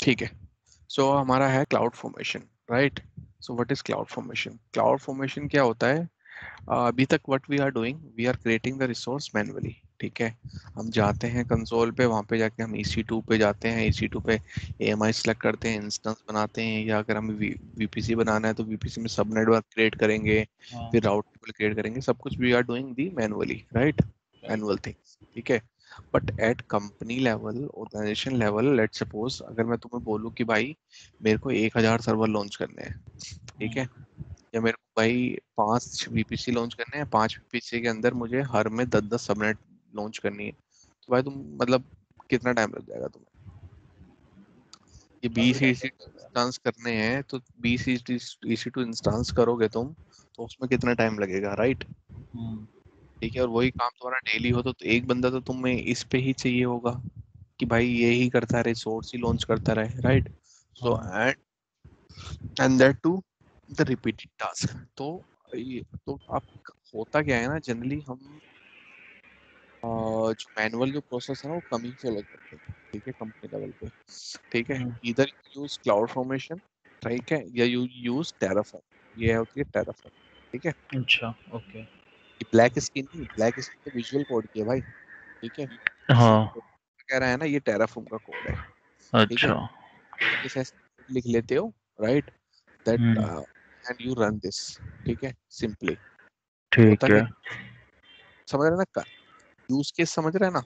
ठीक है। सो हमारा है cloud formation, right. So what is cloud formation? Cloud formation क्या होता है? अभी तक what we are doing, we are creating the resource manually. ठीक है, हम जाते हैं कंसोल पे, वहाँ पे जाके हम EC2 पे जाते हैं, EC2 पे AMI सेलेक्ट करते हैं, इंस्टेंस बनाते हैं, या अगर हमें VPC बनाना है तो VPC में सब नेटवर्क क्रिएट करेंगे, हाँ। फिर राउट टेबल क्रिएट करेंगे, सब कुछ we are doing the manually, right. Right. Manual things, ठीक है। But at company level, organisation level, let suppose अगर मैं तुम्हें बोलूँ कि भाई मेरे को 1,000 सर्वर लॉन्च करने हैं, ठीक है, या मेरे को भाई 5 VPC लॉन्च करने हैं, 5 VPC के अंदर मुझे हर में 10-10 सबनेट लॉन्च करनी है, तो भाई तुम मतलब कितना टाइम लग जाएगा तुम्हें? ये काफी बीस टाइम ईसी लग जाता है। इंस्टांस करने हैं, तो 20 EC2 इंस्टांस करोगे तुम, तो उसमें कितना टाइम लगेगा, राइट। हम्म। ठीक है, और वही काम तुम्हारा डेली हो तो एक बंदा तो तुम्हें इस पे ही चाहिए होगा कि भाई ये ही करता रहे, सोर्स ही लॉन्च करता रहे, राइट। सो हाँ। And that to the repeated task. तो ये तो आप, होता क्या है ना, जनरली हम जो मैनुअल जो प्रोसेस है ना वो कम ही फॉलो करते हैं, ठीक है, कंपनी लेवल पे। ठीक है, हम्म। इधर यूज क्लाउड फॉर्मेशन, ठीक है, या यू यूज टेराफॉर्म, ये होती है टेराफॉर्म। ठीक है, अच्छा। ओके। ब्लैक स्क्रीन नहीं, ब्लैक स्क्रीन तो विजुअल कोड की है भाई, ठीक है। हाँ। कह रहा है ना, ये टेराफॉर्म का कोड है, ठीक है। अच्छा। इस ऐसे लिख लेते हो, right, that hmm. And you run this, ठीक है, सिंपली। होता ठीक क्या, है। समझ रहे हैं ना, यूज केस समझ रहे हैं ना।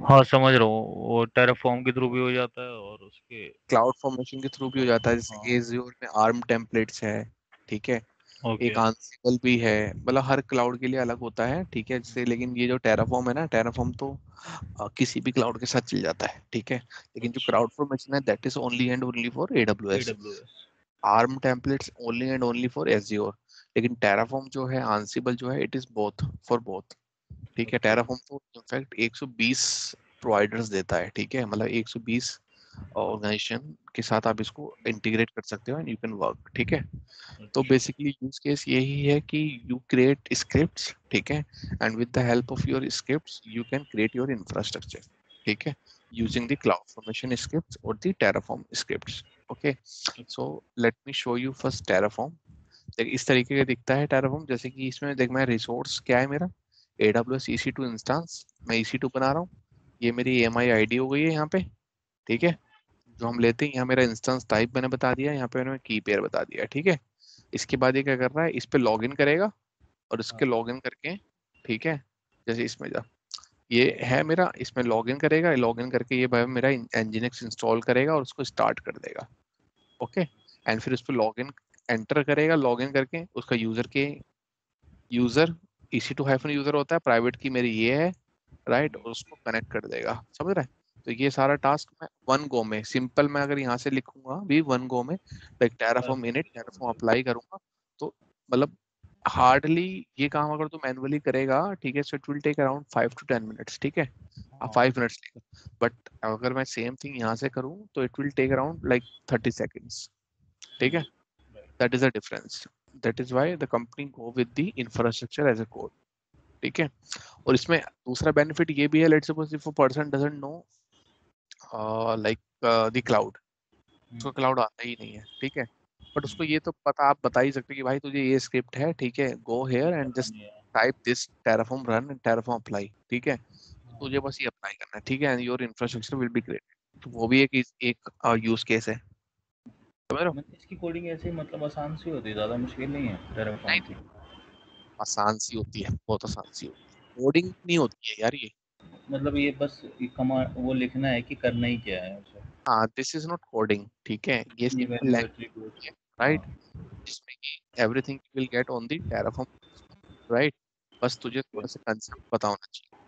हाँ समझ रहा हूँ, वो टेराफॉर्म के थ्रू भी हो जाता है और उसके। क्लाउड फॉर्मेशन के थ्रू भी हो जाता है, जैसे हाँ। एज्योर में आर्म टेम्पलेट्स है, ठीक है, ओके। एक आंसिबल भी है, मतलब हर क्लाउड के लिए अलग होता है, ठीक है, जैसे। लेकिन ये जो टेराफॉर्म है ना, टेराफॉर्म तो किसी भी क्लाउड के साथ चल जाता है, ठीक है। लेकिन जो अच्छा। क्लाउड फॉर्मेशन है, that is only and only for AWS। AWS। Arm templates only and only for azure. लेकिन टेराफॉर्म जो है, आंसिबल जो है, it is both, for both. ठीक है, ओके। टेराफॉर्म तो इनफैक्ट 120 प्रोवाइडर्स देता है, ठीक है, मतलब 120 ऑर्गेनाइजेशन के साथ आप इसको इंटीग्रेट कर सकते हो एंड यू कैन वर्क, ठीक है। तो अच्छा। बेसिकली यूज केस यही है कि यू क्रिएट स्क्रिप्ट्स, ठीक है, and with the help of your scripts you can create your infrastructure, ठीक है, using the cloud formation scripts और the Terraform scripts. Okay, so let me show you first Terraform. देख इस तरीके का दिखता है टेराफॉर्म, जैसे कि इसमें देख, मैं रिसोर्स क्या है मेरा, AWS EC2 इंस्टेंस, मैं EC2 बना रहा हूँ, ये मेरी AMI आईडी हो गई है यहाँ पे, ठीक है। जो हम लेते हैं, यहाँ मेरा इंस्टेंस टाइप मैंने बता दिया, यहाँ पे मैंने की पेयर बता दिया, ठीक है। इसके बाद ये क्या कर रहा है, इस पे लॉगिन करेगा, और इसके हाँ। लॉगिन करके, ठीक है, जैसे इसमें जा, ये है मेरा, इसमें लॉगिन करेगा, लॉगिन करके ये भाई मेरा Nginx इंस्टॉल करेगा और उसको स्टार्ट कर देगा। ओके, एंड फिर उस पर लॉगिन एंटर करेगा, लॉगिन करके उसका यूजर EC2 - यूजर होता है, प्राइवेट की मेरी ये है, राइट, और उसको कनेक्ट कर देगा, समझ रहे हैं। तो ये सारा टास्क मैं वन गो में, सिंपल मैं अगर यहाँ से लिखूंगा भी वन गो में, like Terraform init, Terraform apply करूंगा, तो मतलब हार्डली ये काम अगर तू मैनुअली करेगा, ठीक है, so it will take around 5 to 10 minutes, ठीक है, हाँ। 5 मिनट्स लेगा। बट अगर मैं सेम थिंग यहाँ से करूँ तो it will take around like 30 seconds, ठीक है। That is the difference, that is why the company go with the infrastructure as a code, ठीक है। और इसमें दूसरा बेनिफिट ये भी है, let's suppose if a person doesn't know like the cloud, उसको क्लाउड आता ही नहीं है, ठीक है, बट उसको ये तो पता, आप बता ही सकते हो कि भाई तुझे ये स्क्रिप्ट है, ठीक है, गो हेयर एंड जस्ट बनानी है। Type this Terraform run and Terraform apply, ठीक है, तुझे बस ये अप्लाई करना है, ठीक है, and your infrastructure will be great. तो वो भी एक यूज केस है, समझ रहे हो। मतलब इसकी कोडिंग ऐसे मतलब आसान सी होती है, ज़्यादा मुश्किल नहीं है टेराफॉर्म नहीं, की। आसान सी होती है, बहुत आसान सी होती है, कोडिंग नहीं होती है यार ये। मतलब ये बस कमांड वो लिखना है कि करना ही क्या है उसे। हाँ, दिस इज नॉट कोडिंग, ठीक है, ये ये सिंपल वैल्यू लैंग्वेज एट्रीब्यूट। है, हाँ। राइट, जिसमें कि everything will get on the Terraform, right. बस तुझे थोड़ा सा कंसेप्ट पता होना चाहिए,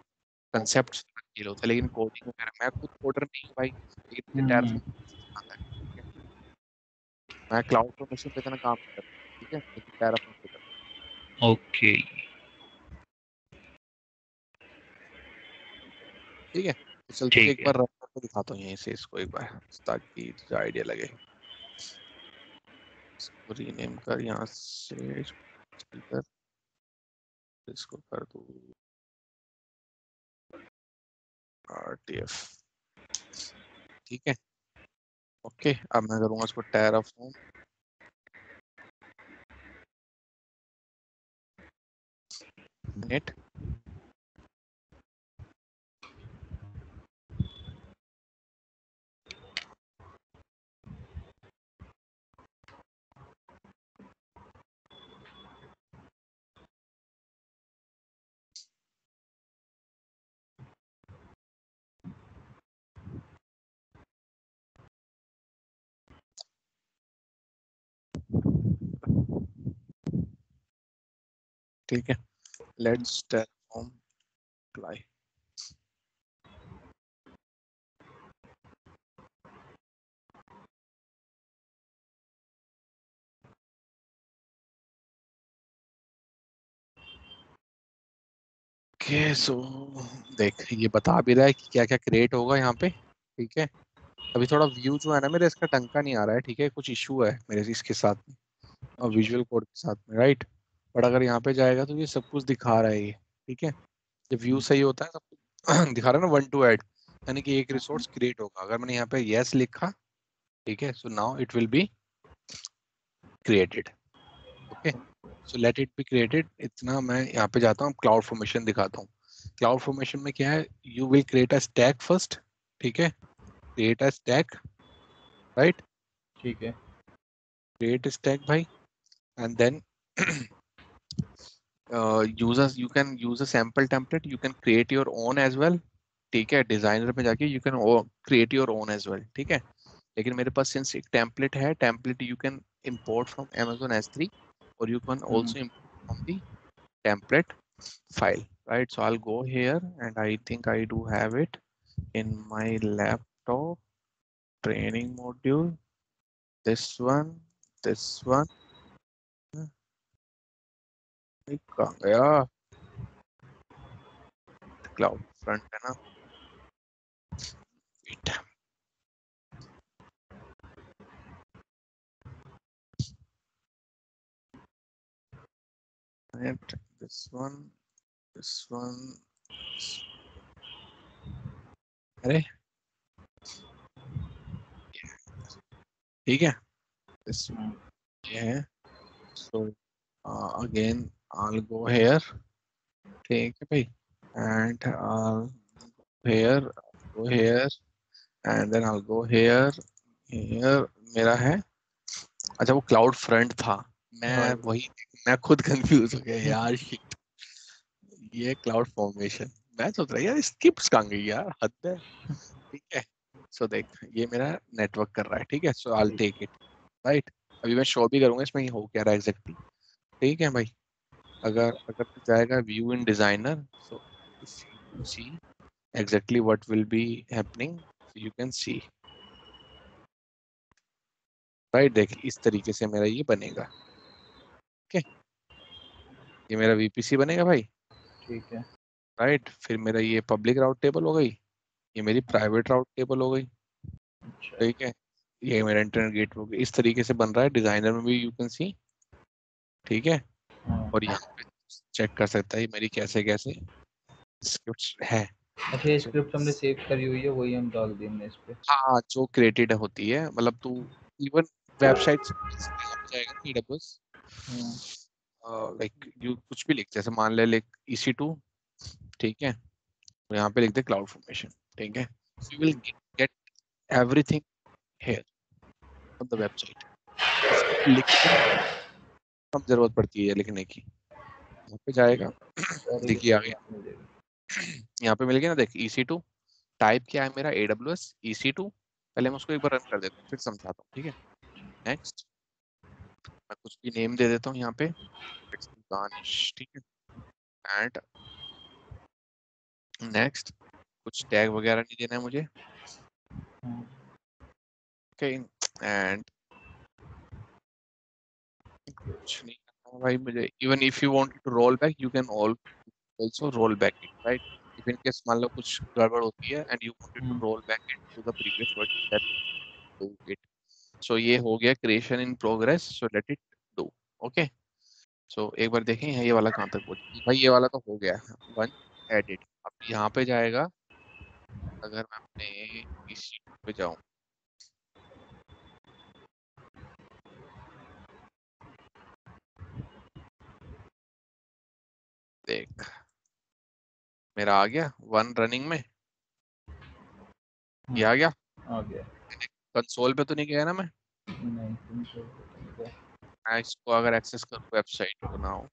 कंसेप्ट फील होता है, लेकिन कोडिंग वगैरह, मैं खुद कोडर नहीं हूँ भाई, लेकिन मुझे हम्म। टेराफॉर्म आता है, ठीक है। मैं क्लाउड फॉर्मेशन पे इतना काम नहीं करता, ठीक है, लेकिन टेराफॉर्म पे करता ओके। हूँ, ठीक है। तो चल तुझे ठीक एक है। बार रन करके दिखाता हूँ यहीं से इसको एक बार, ताकि तुझे आइडिया लगे। इसको रीनेम कर यहाँ से, कर, इसको कर दो RTF, ठीक है। ओके, अब मैं करूंगा इसको टेराफॉर्म नेट। ठीक है, let's Terraform apply. Okay so देख, ये बता भी रहा है कि क्या क्या क्रिएट होगा यहाँ पे। ठीक है, अभी थोड़ा व्यू जो है ना मेरे, इसका ढंग का नहीं आ रहा है। ठीक है, कुछ इशू है मेरे इसके साथ में और विजुअल कोड के साथ में, राइट। बट अगर यहाँ पे जाएगा तो ये सब कुछ दिखा रहा है ये। ठीक है, जब व्यू सही होता है सब कुछ दिखा रहा है ना, वन टू ऐड, यानी कि एक रिसोर्स क्रिएट होगा। अगर मैंने यहाँ पे यस लिखा, ठीक है, so now it will be created. Okay, so let it be created. इतना मैं यहाँ पे जाता हूँ, क्लाउड फॉर्मेशन दिखाता हूँ। क्लाउड फॉर्मेशन में क्या है, you will create a stack first. ठीक है, क्रिएट अ स्टैक, राइट, ठीक है, क्रिएट स्टैक भाई, and then you can use a sample template, you can create your own as well। ठीक है, डिजाइनर में जाके you can create your own as well। ठीक है, लेकिन मेरे पास सिंस एक टेम्पलेट है, template you can import from Amazon S3 or you can also import from the template file, right? So I'll go here and I think I do have it in my laptop, training module, this one, this one। कहाँ गया? Cloud front है ना, wait। And this one, this one, अरे ठीक है, this ये है। So again I'll go here, ठीक है भाई, and I'll go here and then I'll go here, here मेरा है। अच्छा, वो क्लाउड फ्रंट था, मैं वही, मैं खुद कंफ्यूज हो गया यार, shit। ये क्लाउड फॉर्मेशन, मैं सोच रहा यार स्किप्स कहाँ गई यार, हद है। ठीक है, सो देख ये मेरा नेटवर्क कर रहा है। ठीक है, सो आई टेक इट, राइट। अभी मैं शो भी करूंगा इसमें हो क्या रहा है एग्जैक्टली। ठीक है भाई, अगर अगर तू जाएगा view in designer, so see exactly what will be happening, you can see, right. देख इस तरीके से मेरा ये बनेगा। ओके, ये मेरा वीपीसी बनेगा भाई, ठीक है, राइट। फिर मेरा ये पब्लिक राउट टेबल हो गई, ये मेरी प्राइवेट राउट टेबल हो गई। अच्छा, ठीक है, ये मेरा इंटरनेट गेट हो गया। इस तरीके से बन रहा है डिजाइनर में भी, यू कैन सी। ठीक है, हाँ। और यहाँ पे चेक कर सकता है मेरी कैसे कैसे स्क्रिप्ट्स है। अच्छा, ये तो स्क्रिप्ट हमने सेव करी हुई है, वही हम डाल देंगे इस पे। हाँ, जो क्रिएटेड होती है, मतलब तू इवन वेबसाइट से यहाँ पे जाएगा ना, AWS, लाइक यू कुछ भी लिख, जैसे मान ले लिख EC2। ठीक है, तो यहाँ पे लिख दे क्लाउड फॉर्मेशन। ठीक है, you will get everything here on the website. इसको लिखने में कम जरूरत पड़ती है लिखने की। यहाँ पे जाएगा, सारी की देखिए आ सारी गया, यहाँ मिल जाएगी। यहाँ पे मिल गया ना, देख EC2 टाइप क्या है मेरा, AWS EC2। पहले मैं उसको एक बार रन कर देता हूँ, फिर समझाता हूँ। ठीक है, नेक्स्ट, मैं कुछ भी नेम दे देता हूँ यहाँ पे, इट्स दानिश। ठीक है, एंड नेक्स्ट, कुछ टैग वगैरह नहीं देना है मुझे। ओके, एंड कुछ नहीं करना है भाई मुझे। Even if you want to roll back, you can also roll back it, right. If in case मान लो कुछ गड़बड़ होती है and you wanted to roll back it to the previous version, that do it. So ये हो गया creation in progress, so let it do. Okay, so एक बार देखें ये वाला कहाँ तक पहुंचा भाई। ये वाला तो हो गया वन एडिट। अब यहाँ पे जाएगा, अगर मैं अपने इस पे जाऊँ, देख मेरा आ गया 1 रनिंग में, ये आ गया। आ गया। कंसोल पे तो नहीं गया ना मैं? नहीं तुम तो नहीं गया। मैं इसको अगर एक्सेस करूँ वेबसाइट को ना हो,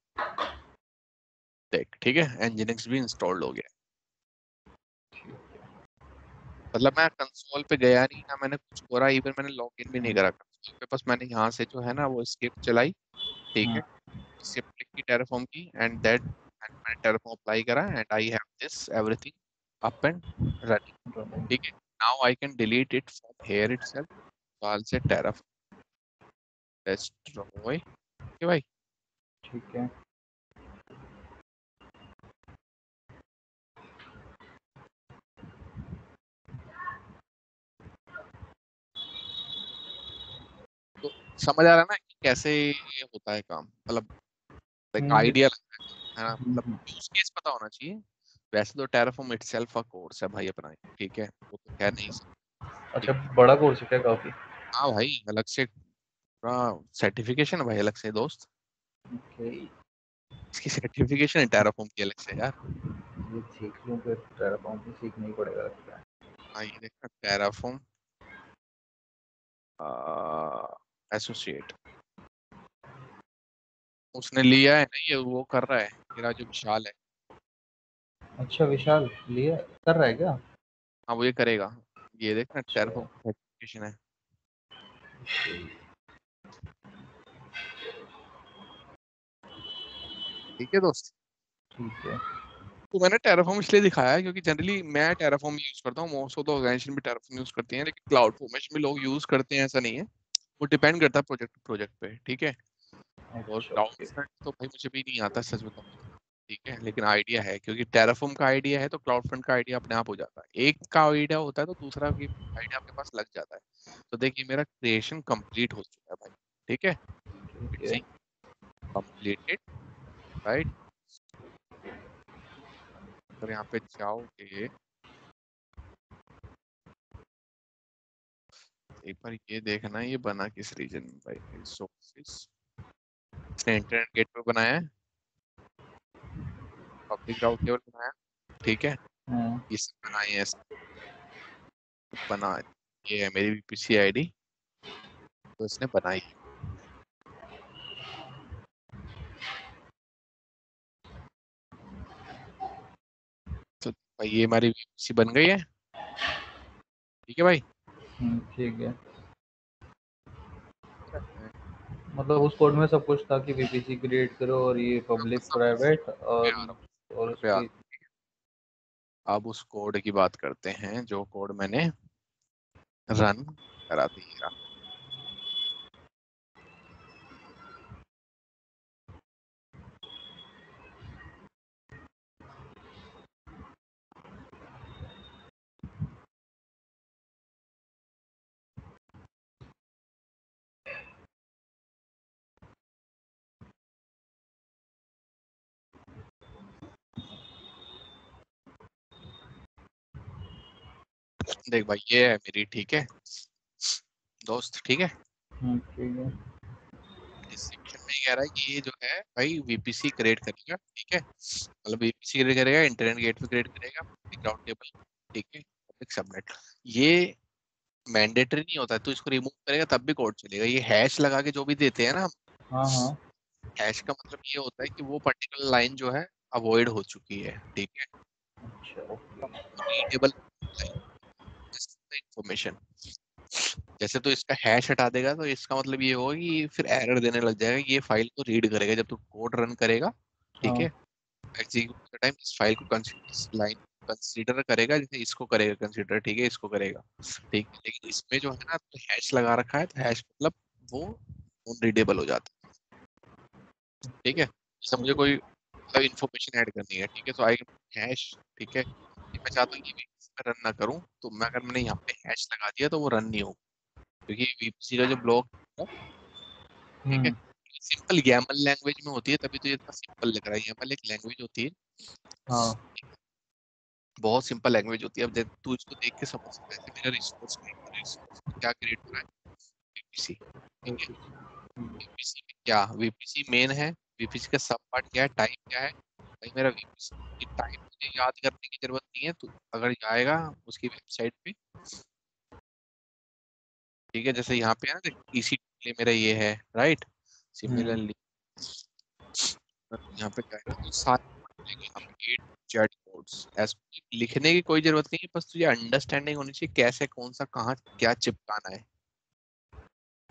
देख ठीक है, Nginx भी इंस्टॉल्ड हो गया। मतलब मैं कंसोल पे गया नहीं ना, मैंने कुछ करा, इवन मैंने लॉगिन भी नहीं करा कंसोल पे, बस मैंने यहाँ से जो है ना वो स्क्रिप्ट चलाई, ठीक है, स्क्रिप्ट लिखी टेराफॉर्म की, एंड मैंने टेराफॉर्म अप्लाई करा, and I have this everything up and running, ठीक है। Now I can delete it from here itself, so I'll say terraform destroy, okay भाई। ठीक है। तो समझ आ रहा है ना कि कैसे ये होता है काम, मतलब एक आइडिया है ना, मतलब यूज केस पता होना चाहिए। वैसे तो टेराफॉर्म इटसेल्फ अ कोर्स है भाई अपना, ठीक है, वो तो कह नहीं सकते, अच्छा ठीक है। बड़ा कोर्स है क्या काफी? हाँ भाई, अलग से पूरा सर्टिफिकेशन है भाई, अलग से दोस्त, ओके। इसकी सर्टिफिकेशन है टेराफॉर्म की अलग से यार। ये सीख लूँ फिर, टेराफॉर्म भी सीखना ही पड़ेगा लगता है। हाँ ये देखना, टेराफॉर्म एसोसिएट, उसने लिया है ना, ये वो कर रहा है मेरा जो विशाल है। अच्छा विशाल लिया कर रहा है क्या? हाँ वो ये करेगा, ये देखना अच्छा। टेराफॉर्म सर्टिफिकेशन है। ठीक है दोस्त। ठीक है। तो मैंने टेराफॉर्म इसलिए दिखाया है क्योंकि जनरली मैं टेराफॉर्म यूज करता हूँ, मोस्ट ऑफ द ऑर्गेनाइजेशन भी टेराफॉर्म यूज करते हैं, लेकिन क्लाउड फॉर्मेशन भी लोग यूज करते हैं ऐसा नहीं है, वो डिपेंड करता है प्रोजेक्ट प्रोजेक्ट पे, ठीक है। और अच्छा क्लाउड ओके। फ्रंट तो भाई मुझे भी नहीं आता सच बताऊं तो, ठीक है, लेकिन आइडिया है, क्योंकि टेराफॉर्म का आइडिया है तो क्लाउड फ्रंट का आइडिया अपने आप हो जाता है, एक का आइडिया होता है तो दूसरा की आइडिया आपके पास लग जाता है। तो देखिए मेरा क्रिएशन कंप्लीट हो चुका है भाई, ठीक है, ठीक इट्स है। Completed, right. अगर यहाँ पे जाओगे एक बार ये देखना, ये बना किस रीजन में भाई, रिसोर्सेस, इसने इंटरनेट गेटवे बनाया है, पब्लिक राउट टेबल बनाया, ठीक है, हाँ। ये सब बनाए हैं, बना, ये है मेरी VPC आईडी, तो इसने बनाई है। तो भाई ये हमारी VPC बन गई है, ठीक है भाई। ठीक है। मतलब उस कोड में सब कुछ था कि वीपीसी क्रिएट करो और ये पब्लिक सब प्राइवेट पे आ रहा हूँ, और पे आ उसकी। रहा हूँ। अब उस कोड की बात करते हैं जो कोड मैंने रन करा दिया। देख भाई ये है मेरी, ठीक है दोस्त, ठीक है। ठीक है। डिस्क्रिप्शन में कह रहा है कि ये जो है भाई VPC क्रिएट करेगा, ठीक है, मतलब VPC क्रिएट करेगा, इंटरनेट गेटवे क्रिएट करेगा, पब्लिक राउट टेबल, ठीक है, पब्लिक सबनेट। ये मैंडेटरी नहीं होता है, तो इसको रिमूव करेगा तब भी कोड चलेगा। ये हैश लगा के जो भी देते हैं ना, हाँ हाँ। हैश का मतलब ये होता है कि वो पर्टिकुलर लाइन जो है अवॉइड हो चुकी है, ठीक है, अच्छा ओके। Readable information. जैसे तो इसका हैश हटा देगा तो इसका मतलब ये होगा कि फिर एरर देने लग जाएगा, ये फाइल को रीड करेगा जब तू कोड रन करेगा, ठीक हाँ। है, एग्जीक्यूट टाइम इस फाइल को इस लाइन कंसीडर करेगा, जैसे इसको करेगा कंसीडर, ठीक है, इसको करेगा, ठीक है, लेकिन इसमें जो है ना तो हैश लगा रखा है, तो हैश मतलब वो रीडेबल हो जाता है, ठीक है। जैसे मुझे कोई मतलब इन्फॉर्मेशन ऐड करनी है, ठीक है, तो आई हैश, ठीक है, ये मैं चाहता हूँ कि मैं रन ना करूँ, तो मैं अगर मैंने यहाँ पे हैश लगा दिया तो वो रन नहीं होगा, क्योंकि VPC का जो ब्लॉक है, ठीक है, सिंपल YAML लैंग्वेज में होती है, तभी तो ये इतना सिंपल लग रहा है। YAML एक लैंग्वेज होती है, हाँ। बहुत सिंपल लैंग्वेज होती है। अब तू इसको देख के समझ सकता है कि मेरा रिसोर्स क्या क्रिएट हो रहा है, VPC, ठीक है, VPC में क्या, VPC मेन है, VPC का सब पार्ट क्या है, टाइप क्या है, भाई मेरा VPC की टाइप मुझे याद करने की जरूरत नहीं है, तो अगर जाएगा उसकी वेबसाइट पे, ठीक है, जैसे यहाँ पे है ना EC2 मेरा ये है, राइट। सिमिलरली यहाँ पे जाएगा तो सारे मिलेंगे यहाँ पे A to Z कोड्स। ऐसे लिखने की कोई जरूरत नहीं है, बस तुझे अंडरस्टैंडिंग होनी चाहिए कैसे कौन सा कहाँ क्या चिपकाना है।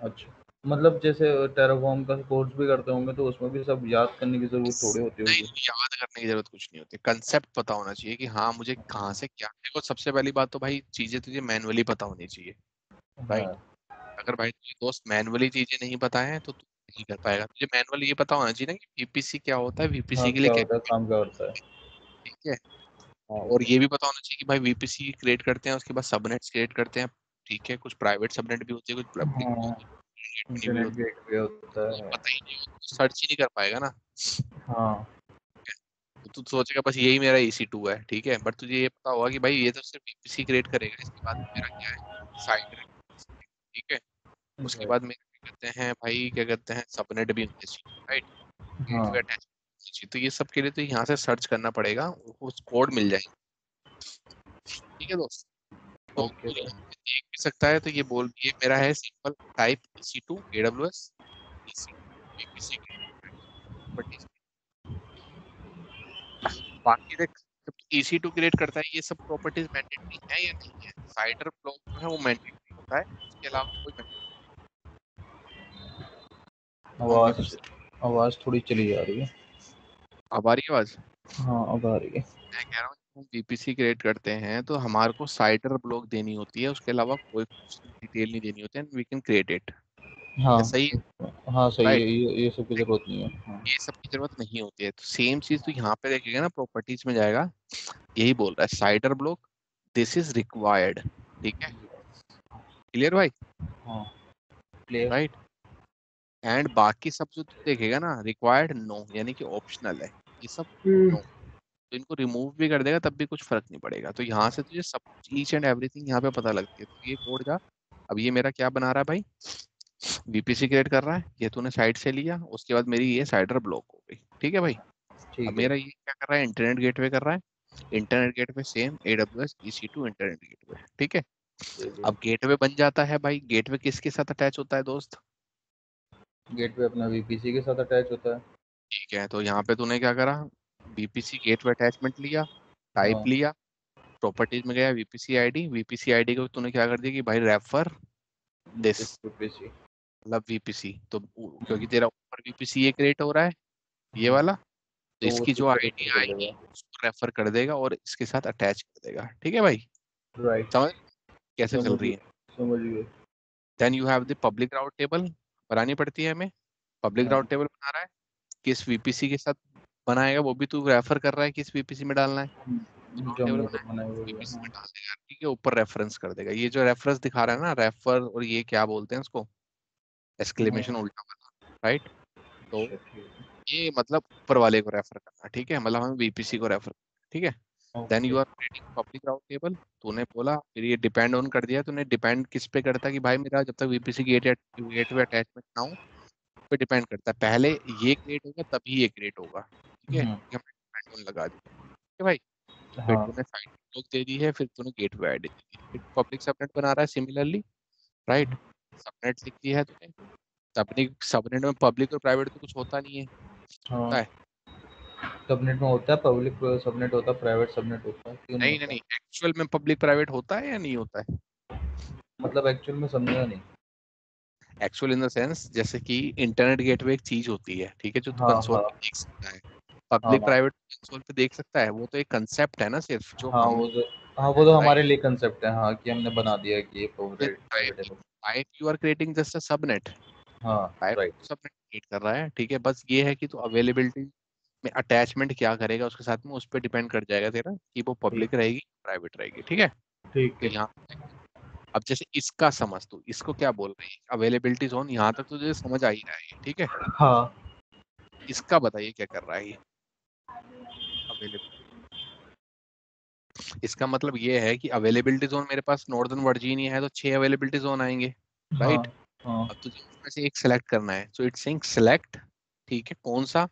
अच्छा, मतलब जैसे टेराफॉर्म का कोर्स भी करते होंगे तो उसमें भी सब याद करने की जरूरत थोड़ी होती नहीं, होगी। याद करने की जरूरत कुछ नहीं होती, कंसेप्ट पता होना चाहिए कि हाँ मुझे कहाँ से क्या है। और सबसे पहली बात तो भाई चीजें तुझे मैनुअली पता होनी चाहिए, हाँ राइट। अगर भाई तुझे दोस्त मैनुअली चीजें नहीं पता है तो तू नहीं कर पाएगा। तुझे मैनुअली ये पता होना चाहिए ना कि VPC क्या होता है, हाँ, VPC के लिए क्या क्या, होता है, काम क्या होता है। ठीक है। और ये भी पता होना चाहिए कि भाई VPC क्रिएट करते हैं, उसके बाद सबनेट्स क्रिएट करते हैं, ठीक है। कुछ प्राइवेट सबनेट भी होती है, कुछ पब्लिक भी हाँ, होती है, भी इंटरनेट होती गेटवे होता है। है। पता ही नहीं हो तो सर्च ही नहीं कर पाएगा ना। हाँ तो तू सोचेगा बस यही मेरा EC2 है, ठीक है, बट तुझे ये पता होगा कि भाई ये तो सिर्फ VPC क्रिएट करेगा, इसके बाद मेरा क्या है, साइड, ठीक है। उसके राइट। बाद में क्या कहते हैं भाई, क्या कहते हैं, सबनेट भी होना चाहिए, राइट। गेटवे हाँ अटैच होना चाहिए। तो ये सब के लिए तो यहाँ से सर्च करना पड़ेगा, उस कोड मिल जाएगा, ठीक है दोस्त। तो ओके तू भाई। यहाँ पे देख भी सकता है, तो ये बोल, ये मेरा है simple type EC2 AWS EC2 VPC properties. बाकी देख, जब EC2 क्रिएट करता है ये सब प्रॉपर्टीज मैंडेटरी है या नहीं है। साइडर ब्लॉक जो है वो मैंडेटरी होता है, उसके अलावा कोई आवाज mandatory। आवाज थोड़ी चली जा रही है। अब आ रही है आवाज। हाँ अब आ रही है। मैं कह रहा हूँ जब हम VPC क्रिएट करते हैं तो हमारे को साइडर ब्लॉक देनी होती है, उसके अलावा कोई डिटेल नहीं देनी होती है, वी कैन क्रिएट इट। हाँ ऐसा ही, हाँ सही है, राइट। ये सब की जरूरत नहीं है। हाँ ये सब की जरूरत नहीं होती है। तो सेम चीज तो यहाँ पे देखेगा ना, प्रॉपर्टीज में जाएगा, यही बोल रहा है cider block this is required, ठीक है, क्लियर भाई, हाँ प्लेयर। राइट। एंड बाकी सब जो तू देखेगा ना, रिक्वायर्ड नो यानी कि ऑप्शनल है, ये सब नो। तो इनको रिमूव भी कर देगा तब भी कुछ फर्क नहीं पड़ेगा। तो यहाँ से तुझे सब ईच एंड एवरीथिंग यहाँ पे पता लगती है। तो ये कोड जा, अब ये मेरा क्या बना रहा है भाई, VPC क्रिएट कर रहा है, ये तूने साइड से लिया, उसके बाद मेरी ये साइडर ब्लॉक हो गई, ठीक है भाई। अब ठीक है। मेरा ये क्या कर रहा है, इंटरनेट गेटवे कर रहा है। Internet gateway same AWS EC2 internet gateway, ठीक है। ठीक है। अब गेटवे बन जाता है भाई, गेटवे किसके साथ अटैच होता है दोस्त। गेटवे अपना VPC के साथ अटैच होता है। ठीक है, तो यहाँ पे तूने क्या करा, VPC गेटवे अटैचमेंट लिया, टाइप हाँ लिया, प्रॉपर्टीज में गया, VPC आईडी को तूने क्या कर दिया कि भाई रेफर दिस, दिस VPC। मतलब VPC। तो क्योंकि तेरा ऊपर VPC ये क्रिएट हो रहा है, ये हाँ वाला, तो तो वो इसकी उसी जो को आईडी रेफर कर आएगी देगा। उसको रेफर कर देगा और इसके साथ अटैच कर देगा, ठीक है भाई। राइट। समझ कैसे चल समझ रही है। समझ गए। Then you have the public route table, बनानी पड़ती है हमें। पब्लिक हाँ राउट टेबल बना रहा है, किस VPC के साथ बनाएगा वो भी तू रेफर कर रहा है, किस VPC में डालना है, राउट जो टेबल हमने बनाएगा बनाई हुई है। VPC हाँ में डाल देगा, ठीक है, ऊपर रेफरेंस कर देगा। ये जो रेफरेंस दिखा रहा है ना, रेफर, और ये क्या बोलते हैं उसको, एक्सक्लेमेशन हाँ। उल्टा वाला, राइट। तो अच्छा ठीक है। ये मतलब ऊपर वाले को रेफर करना, ठीक है, मतलब हमें VPC को रेफर, ठीक है। Then you okay. Are creating public route table, तूने बोला, फिर ये डिपेंड ऑन कर दिया तूने। डिपेंड किस पे करता है कि भाई मेरा जब तक VPC गेटवे अटैचमेंट ना हो, उस पे डिपेंड करता है, पहले ये क्रिएट होगा तभी ये क्रिएट होगा, ठीक है, हम्म, क्योंकि हमने डिपेंड ऑन लगा दिया, ठीक है भाई। फिर हाँ तूने साइट ब्लॉक दे दी है, फिर तूने गेटवे आईडी दे दी, फिर पब्लिक सबनेट बना रहा है सिमिलरली, राइट। सबनेट लिख दिया है तूने। सबनेट में पब्लिक और प्राइवेट तो कुछ होता नहीं है, होता हाँ। है। सबनेट में होता है, पब्लिक सबनेट होता है, प्राइवेट सबनेट होता है, क्यों नहीं नहीं नहीं होता। नहीं, एक्चुअल में पब्लिक प्राइवेट होता है या नहीं होता है। मतलब एक्चुअल में समझा नहीं। एक्चुअल इन द सेंस, जैसे कि इंटरनेट गेटवे एक चीज होती है, ठीक है, जो तू हाँ कंसोल हाँ पे देख सकता है। पब्लिक हाँ प्राइवेट कंसोल पे देख सकता है, वो तो एक कंसेप्ट है ना सिर्फ, जो हाँ हम, वो जो, हाँ वो तो हमारे राइट, लिए कंसेप्ट है, हाँ कि हमने बना दिया कि ये right. Favourite. Right, you are creating just a subnet, हाँ राइट, राइट। सबनेट क्रिएट कर रहा है, ठीक है। बस ये है कि तू अवेलेबिलिटी में अटैचमेंट क्या करेगा उसके साथ में, उस पर डिपेंड कर जाएगा तेरा कि वो ठीक पब्लिक रहेगी प्राइवेट रहेगी, ठीक है। ठीक तो है। यहाँ, अब जैसे इसका समझ, तू इसको क्या बोल रही है, अवेलेबिलिटी जोन, यहाँ तक तुझे समझ आ ही रहा है ये, ठीक है। हाँ इसका बताइए क्या कर रहा है ये अवेलेबल। इसका मतलब ये है कि अवेलेबिलिटी जोन मेरे पास नॉर्दर्न वर्जीनिया है तो 6 अवेलेबिलिटी जोन आएंगे, हाँ राइट। हाँ। अब तुझे उसमें से एक सेलेक्ट करना है, सो इट सिंक सेलेक्ट, ठीक है, कौन सा,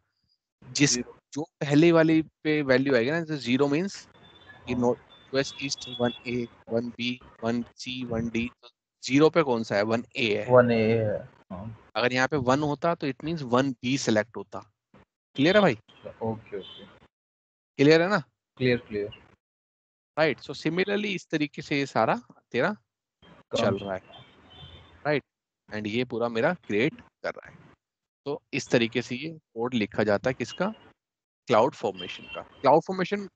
जिस जीरो। जो पहले वाली पे वैल्यू आएगी ना, जैसे 0 मीन्स कि हाँ। North west east 1A 1B 1C 1D, तो 0 पे कौन सा है? 1A है। 1A है। हाँ। अगर यहाँ पे 1 होता तो इट मीन्स 1B सेलेक्ट होता। क्लियर है भाई? ओके ओके, क्लियर है ना? Clear clear. Right. So similarly इस तरीके से ये सारा तेरा चल रहा है। राइट। एंड ये पूरा मेरा क्रिएट कर रहा है। तो इस तरीके से ये कोड लिखा जाता है किसका? क्लाउड फॉर्मेशन का। क्लाउड फॉर्मेशन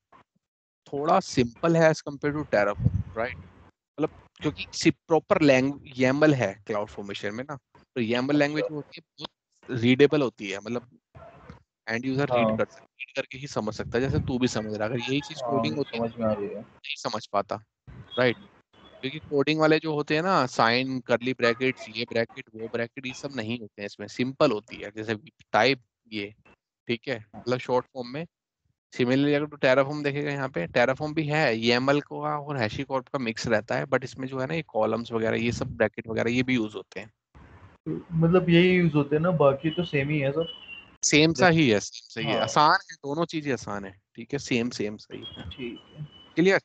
थोड़ा सिंपल है as compare to Terraform, right? मतलब क्योंकि प्रॉपर लैंग्वेज YAML है क्लाउड फॉर्मेशन में ना, तो YAML लैंग्वेज होती है, बहुत रीडेबल होती है, मतलब एंड यूजर हाँ रीड करके ही समझ सकता है, जैसे तू भी समझ रहा है। अगर यही चीज हाँ, कोडिंग होती है समझ में आ रही है। नहीं समझ पाता, राइट? क्योंकि कोडिंग वाले जो होते हैं ना, साइन करली ब्रैकेट्स, ये ब्रैकेट वो ब्रैकेट, ये सब नहीं होते हैं इसमें, सिंपल होती है जैसे टाइप ये, ठीक है, मतलब शॉर्ट फॉर्म में। सिमिलरली अगर तो टेराफॉर्म देखेगा, यहाँ पे टेराफॉर्म भी है, YAML का और हैशीकॉर्प का मिक्स रहता है, बट इसमें जो है ना ये कॉलम्स वगैरह, ये सब ब्रैकेट वगैरह ये भी यूज होते हैं। मतलब यही यूज होते हैं ना, बाकी तो सेम ही है सब। सेम सा ही है, सेम सही है, हाँ आसान है, दोनों चीजें आसान है, ठीक है, सेम सेम सही है। ठीक है, क्लियर?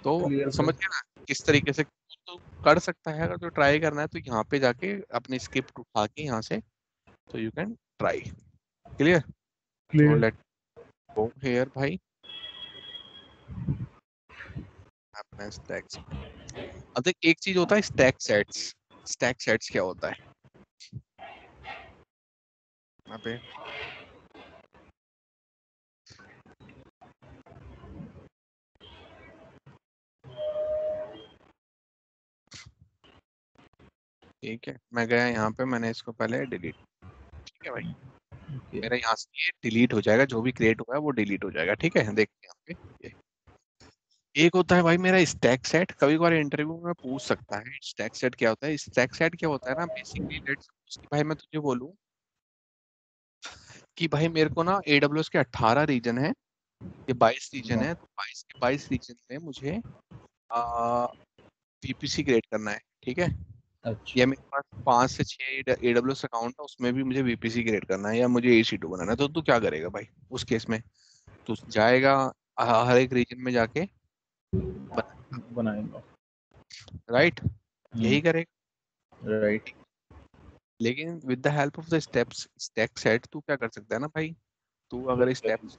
तो क्लियर समझ ब्रो। गया ना किस तरीके से तो कर सकता है। अगर तो ट्राई करना है तो यहाँ पे जाके अपनी स्क्रिप्ट उठा के यहाँ से, तो यू कैन ट्राई। क्लियर? तो क्लियर। लेट गो हियर भाई, अपना स्टैक्स। अब देख, एक चीज होता है स्टैक सेट्स। स्टैक सेट्स क्या होता है? यहाँ पे ठीक है, मैं गया यहाँ पे, मैंने इसको पहले डिलीट, ठीक है भाई, ओके। मेरा यहाँ से ये डिलीट हो जाएगा, जो भी क्रिएट हुआ है वो डिलीट हो जाएगा, ठीक है। देखते हैं यहाँ पे एक होता है भाई मेरा स्टैक सेट। कभी कभार इंटरव्यू में पूछ सकता है स्टैक सेट क्या होता है। स्टैक सेट क्या होता है ना, बेसिकली लेट्स सपोज कि भाई मैं तुझे बोलूँ कि भाई मेरे को ना AWS के 18 रीजन है, ये 22 रीजन है, तो 22 के 22 रीजन में मुझे VPC क्रिएट करना है, ठीक है। अच्छा। या मेरे पास 5 से 6 AWS अकाउंट है, उसमें भी मुझे VPC क्रिएट करना है, या मुझे EC2 बनाना है, तो तू क्या करेगा भाई उस केस में? तू जाएगा हर एक रीजन में जाके बनाएगा। राइट, यही करेगा। राइट। लेकिन with the help of the steps stack set तू क्या कर सकता है ना भाई, तू अगर स्टेप्स,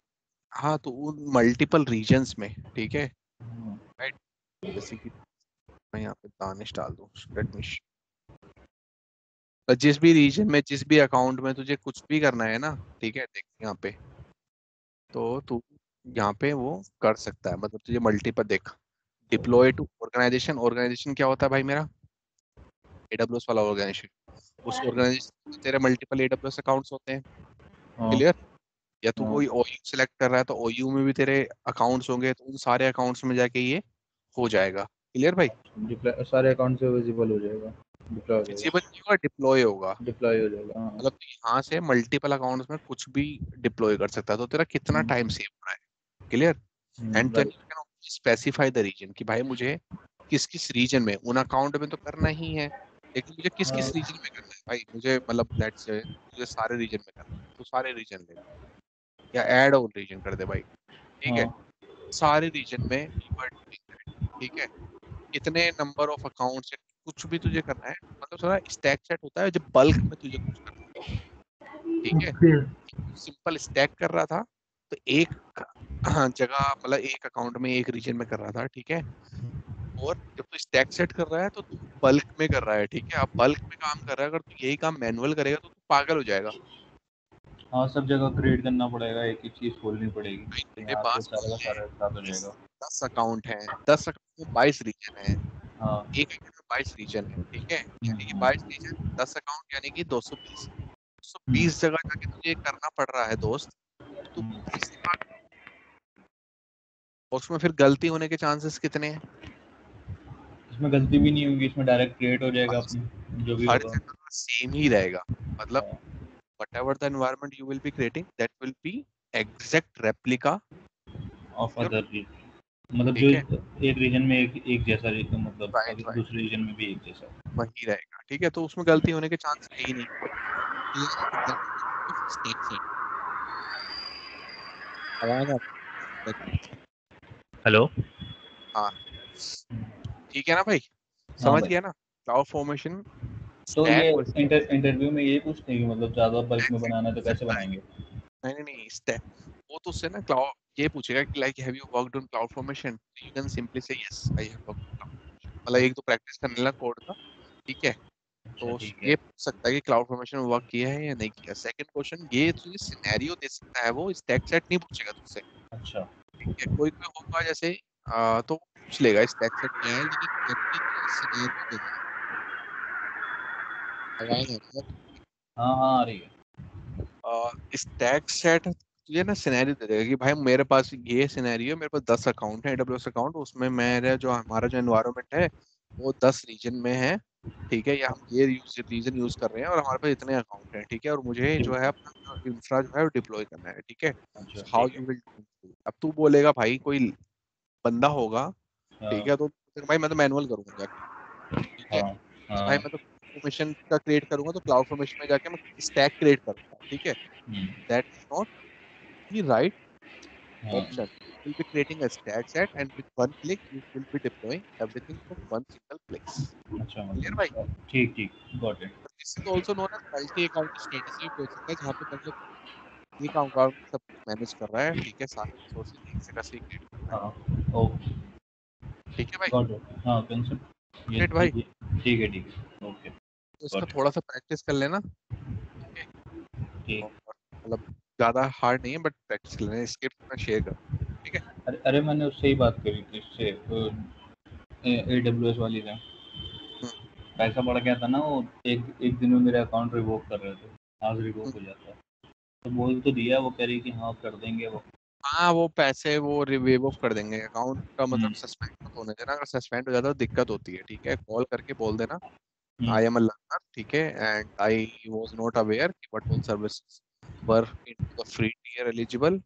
हाँ, तो उन मल्टीपल रीजन्स में, ठीक है, राइट, जैसे कि मैं यहाँ पे दानिश डाल दूँ, लेट मी, जिस भी रीजन में जिस भी अकाउंट में तुझे कुछ भी करना है ना, ठीक है, देख यहाँ पे, तो तू यहाँ पे वो कर सकता है, मतलब तुझे मल्टीपल देख, डिप्लॉय टू ऑर्गेनाइजेशन। ऑर्गेनाइजेशन क्या होता है भाई मेरा? AWS वाला ऑर्गेनाइजेशन। उस ऑर्गेनाइजेशन में तेरे मल्टीपल AWS अकाउंट्स होते हैं। हाँ क्लियर? या तू हाँ, कोई OU सिलेक्ट कर रहा है तो OU में भी तेरे अकाउंट्स होंगे, तो उन सारे अकाउंट्स में जाके ये हो जाएगा। क्लियर भाई? डिप्लॉय सारे अकाउंट से विजिबल हो जाएगा, डिप्लॉय हो जाएगा, विजिबल नहीं होगा, डिप्लॉय होगा। डिप्लॉय हो जाएगा। हाँ। मतलब तू यहाँ से मल्टीपल अकाउंट्स में कुछ भी डिप्लॉय कर सकता है, तो तेरा कितना टाइम सेव हो रहा है। Clear? And then right. You can specify the region कि भाई मुझे किस किस रीजन में, उन अकाउंट में तो करना ही है, लेकिन मुझे किस किस हाँ रीजन में करना है भाई, मुझे मतलब लेट्स से मुझे सारे रीजन में करना है, तो सारे रीजन ले, या ऐड ऑल रीजन कर दे भाई, ठीक है। हाँ। सारे रीजन में यू आर डूइंग दैट, ठीक है। कितने नंबर ऑफ अकाउंट्स है, कुछ भी तुझे करना है, मतलब थोड़ा स्टैक सेट होता है जब बल्क में तुझे कुछ करना है, ठीक है। ओके। सिंपल स्टैक कर रहा था तो एक जगह, मतलब एक अकाउंट में एक रीजन में कर रहा था, ठीक है। और जब तू स्टैक सेट कर रहा है तो तू बल्क में कर रहा है, ठीक है। अब बल्क में काम कर रहा है, अगर तू यही काम मैनुअल करेगा तो तू पागल हो जाएगा हाँ, सब जगह क्रिएट करना पड़ेगा, एक ही चीज खोलनी पड़ेगी, भाई। तो तेरे यहाँ तो पास सारा का सारा साथ हो जाएगा। 10 अकाउंट हैं, 10 अकाउंट में 22 रीजन है, हाँ। एक अकाउंट में 22 रीजन है, ठीक है, यानी कि 22 रीजन 10 अकाउंट यानी कि 220। 220 जगह जाके तुझे करना पड़ रहा है दोस्त, तो तू हम्म। किसी उसमें फिर गलती होने के चांसेस कितने हैं? इसमें गलती भी नहीं होगी, इसमें डायरेक्ट क्रिएट हो जाएगा अपनी जो भी हर होगा। जगह सेम ही रहेगा, मतलब whatever the environment you will be creating that will be exact replica of of your, other region, मतलब जो ठीक है, एक रीजन में एक जैसा मतलब राइट अगर राइट, दूसरे रीजन में भी एक जैसा। वही रहेगा, ठीक है। तो उसमें गलती होने के चांस है ही नहीं, क्लियर है? तो that is the use of stack set। आवाज आ हेलो। हाँ ठीक है ना भाई, हाँ समझ भाई, गया ना क्लाउड फॉर्मेशन तो ये स्टैक और इंटरव्यू में यही पूछते हैं कि मतलब ज़्यादा बल्क में बनाना है तो कैसे बनाएंगे? नहीं नहीं नहीं स्टैक, वो तो उससे ना क्लाउड ये पूछेगा कि like have you worked on cloud formation, you can simply say yes I have worked on cloud formation, मतलब एक तो प्रैक्टिस करने लगा कोड का, ठीक है। अच्छा, तो ठीक है। ये पूछ सकता है कि क्लाउड फॉर्मेशन में वर्क किया है या नहीं किया। सेकंड क्वेश्चन ये तुझे सिनेरियो दे सकता है, वो स्टैक सेट नहीं पूछेगा तुझसे, अच्छा। ठीक है। कोई कोई होगा जैसे तो पूछ लेगा स्टैक सेट क्या है, लेकिन जनरली तुझे सिनेरियो देगा। आवाज आ रही हाँ, हाँ, आ रही है। है स्टैक सेट तुझे ना सिनेरियो दे देगा कि भाई मेरे पास ये सिनेरियो, मेरे पास 10 अकाउंट है AWS अकाउंट, उसमें मेरा जो हमारा जो एनवायरनमेंट है वो 10 रीजन में है, ठीक है। या हम ये रीजन यूज कर रहे हैं और हमारे पास इतने अकाउंट हैं, ठीक है। और मुझे जो ठीक है है। अपना जो इंफ्रा जो है वो डिप्लॉय करना है, ठीक है। अच्छा, हाउ ठीक है। You will do. अब तू बोलेगा भाई कोई बंदा होगा, ठीक हाँ, है, तो भाई मैं तो मैनुअल करूंगा जाके, ठीक है। हाँ, तो भाई हाँ। मैं तो फॉर्मेशन का क्रिएट करूंगा, तो क्लाउड फॉर्मेशन में जाके मैं स्टैक क्रिएट करूंगा, ठीक है। Hmm, that is not the right हाँ। option. You will be creating a stack set and with one click you will be deploying everything from one single place. अच्छा, Clear भाई? मतलब ठीक, ठीक, got it. This is also known as multi-account strategy भी हो सकता है, जहाँ पे मतलब एक अकाउंट सब कुछ मैनेज कर रहा है, ठीक है, सारे रिसोर्सेज एक जगह से क्रिएट कर रहा है, हाँ, ओके, ठीक है भाई। Got it. हाँ, कंसेप्ट ये ग्रेट भाई, ठीक है, ठीक है, ओके, तो इसका गॉट थोड़ा सा प्रैक्टिस कर लेना, ठीक है। इट, ठीक। और मतलब ज्यादा हार्ड नहीं है बट प्रैक्टिस कर लेना, स्क्रिप्ट मैं शेयर कर, ठीक है। अरे अरे, मैंने उससे ही बात करी थी, इससे AWS वाली से। हम्म, पैसा बढ़ गया था ना, वो एक एक दिन में मेरा अकाउंट रिवोक कर रहे थे, आज रिवोक हम्म। हो जाता है। तो बोल तो दिया, वो कह रही कि हाँ कर देंगे वो। हाँ वो पैसे वो रिवेव ऑफ कर देंगे, अकाउंट का मतलब हम्म, सस्पेंड मत होने देना, अगर सस्पेंड हो जाता है तो दिक्कत होती है, ठीक है। कॉल करके बोल देना हम्म। आई एम अ लर्नर, ठीक है, and I was not aware कि what all services were into the free tier eligible,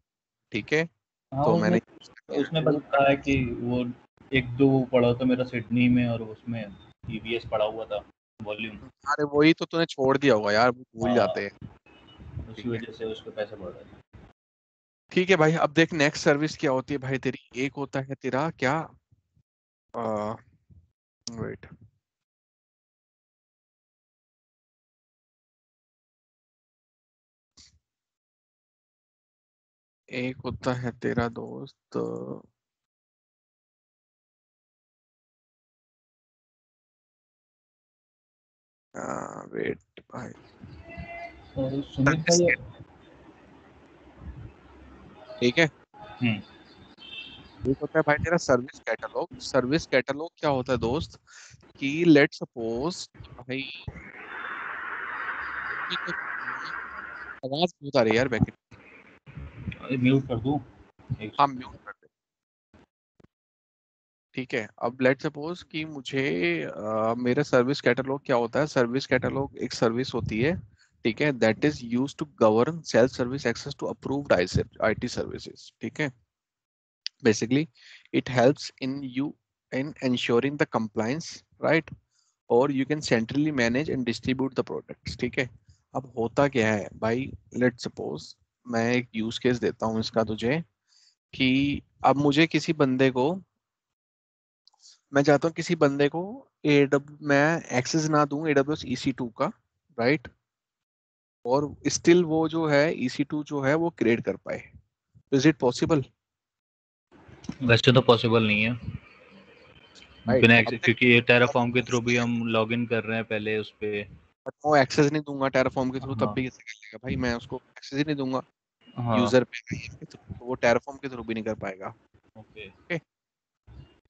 ठीक है। हाँ, तो उसने मैंने use किया उसने वो, बताया है कि वो एक दो पढ़ा था मेरा सिडनी में, और उसमें EBS पढ़ा हुआ था, वॉल्यूम। अरे वही तो तूने छोड़ दिया होगा यार, वो भूल हाँ, जाते हैं, उसी ठीक है। वजह से उसके पैसे बढ़ रहे थे। ठीक है भाई, अब देख नेक्स्ट सर्विस क्या होती है भाई तेरी। एक होता है तेरा क्या, वेट, एक होता है तेरा दोस्त, वेट भाई, और सुमित सर्विस, भाई। ठीक है। हम्म। एक होता है भाई तेरा सर्विस कैटलॉग। सर्विस कैटलॉग क्या होता है दोस्त, कि लेट सपोज भाई ये कोई आवाज बहुत आ रही है यार बैकग्राउंड, म्यूट कर दूं? एक हाँ सेकंड। म्यूट कर दे, ठीक है। अब लेट सपोज कि मुझे मेरा सर्विस कैटलॉग क्या होता है, सर्विस कैटलॉग एक सर्विस होती है, ठीक है, that is used to govern self service access to approved IT services, ठीक है। Basically it helps in you in ensuring the compliance, right? और you can centrally manage and distribute the products, ठीक है। अब होता क्या है भाई, लेट सपोज मैं एक यूज केस देता हूँ इसका तुझे, कि अब मुझे किसी बंदे को, मैं चाहता हूँ किसी बंदे को एडब्ल्यू मैं एक्सेस ना दूं AWS EC2 का, राइट, और स्टिल वो जो है EC2 जो है वो क्रिएट कर पाए। Is it possible? वैसे तो पॉसिबल नहीं है, राइट, बिना अब क्योंकि ये देख टेराफॉर्म के थ्रू भी हम लॉग इन कर रहे हैं पहले उस पे। वो एक्सेस नहीं दूंगा टेराफॉर्म के थ्रू, तब हाँ, भी कैसे कर लेगा भाई, मैं उसको एक्सेस ही नहीं दूंगा हाँ, यूजर पे IAM के थ्रू, तो वो टेराफॉर्म के थ्रू भी नहीं कर पाएगा, ओके। ओके।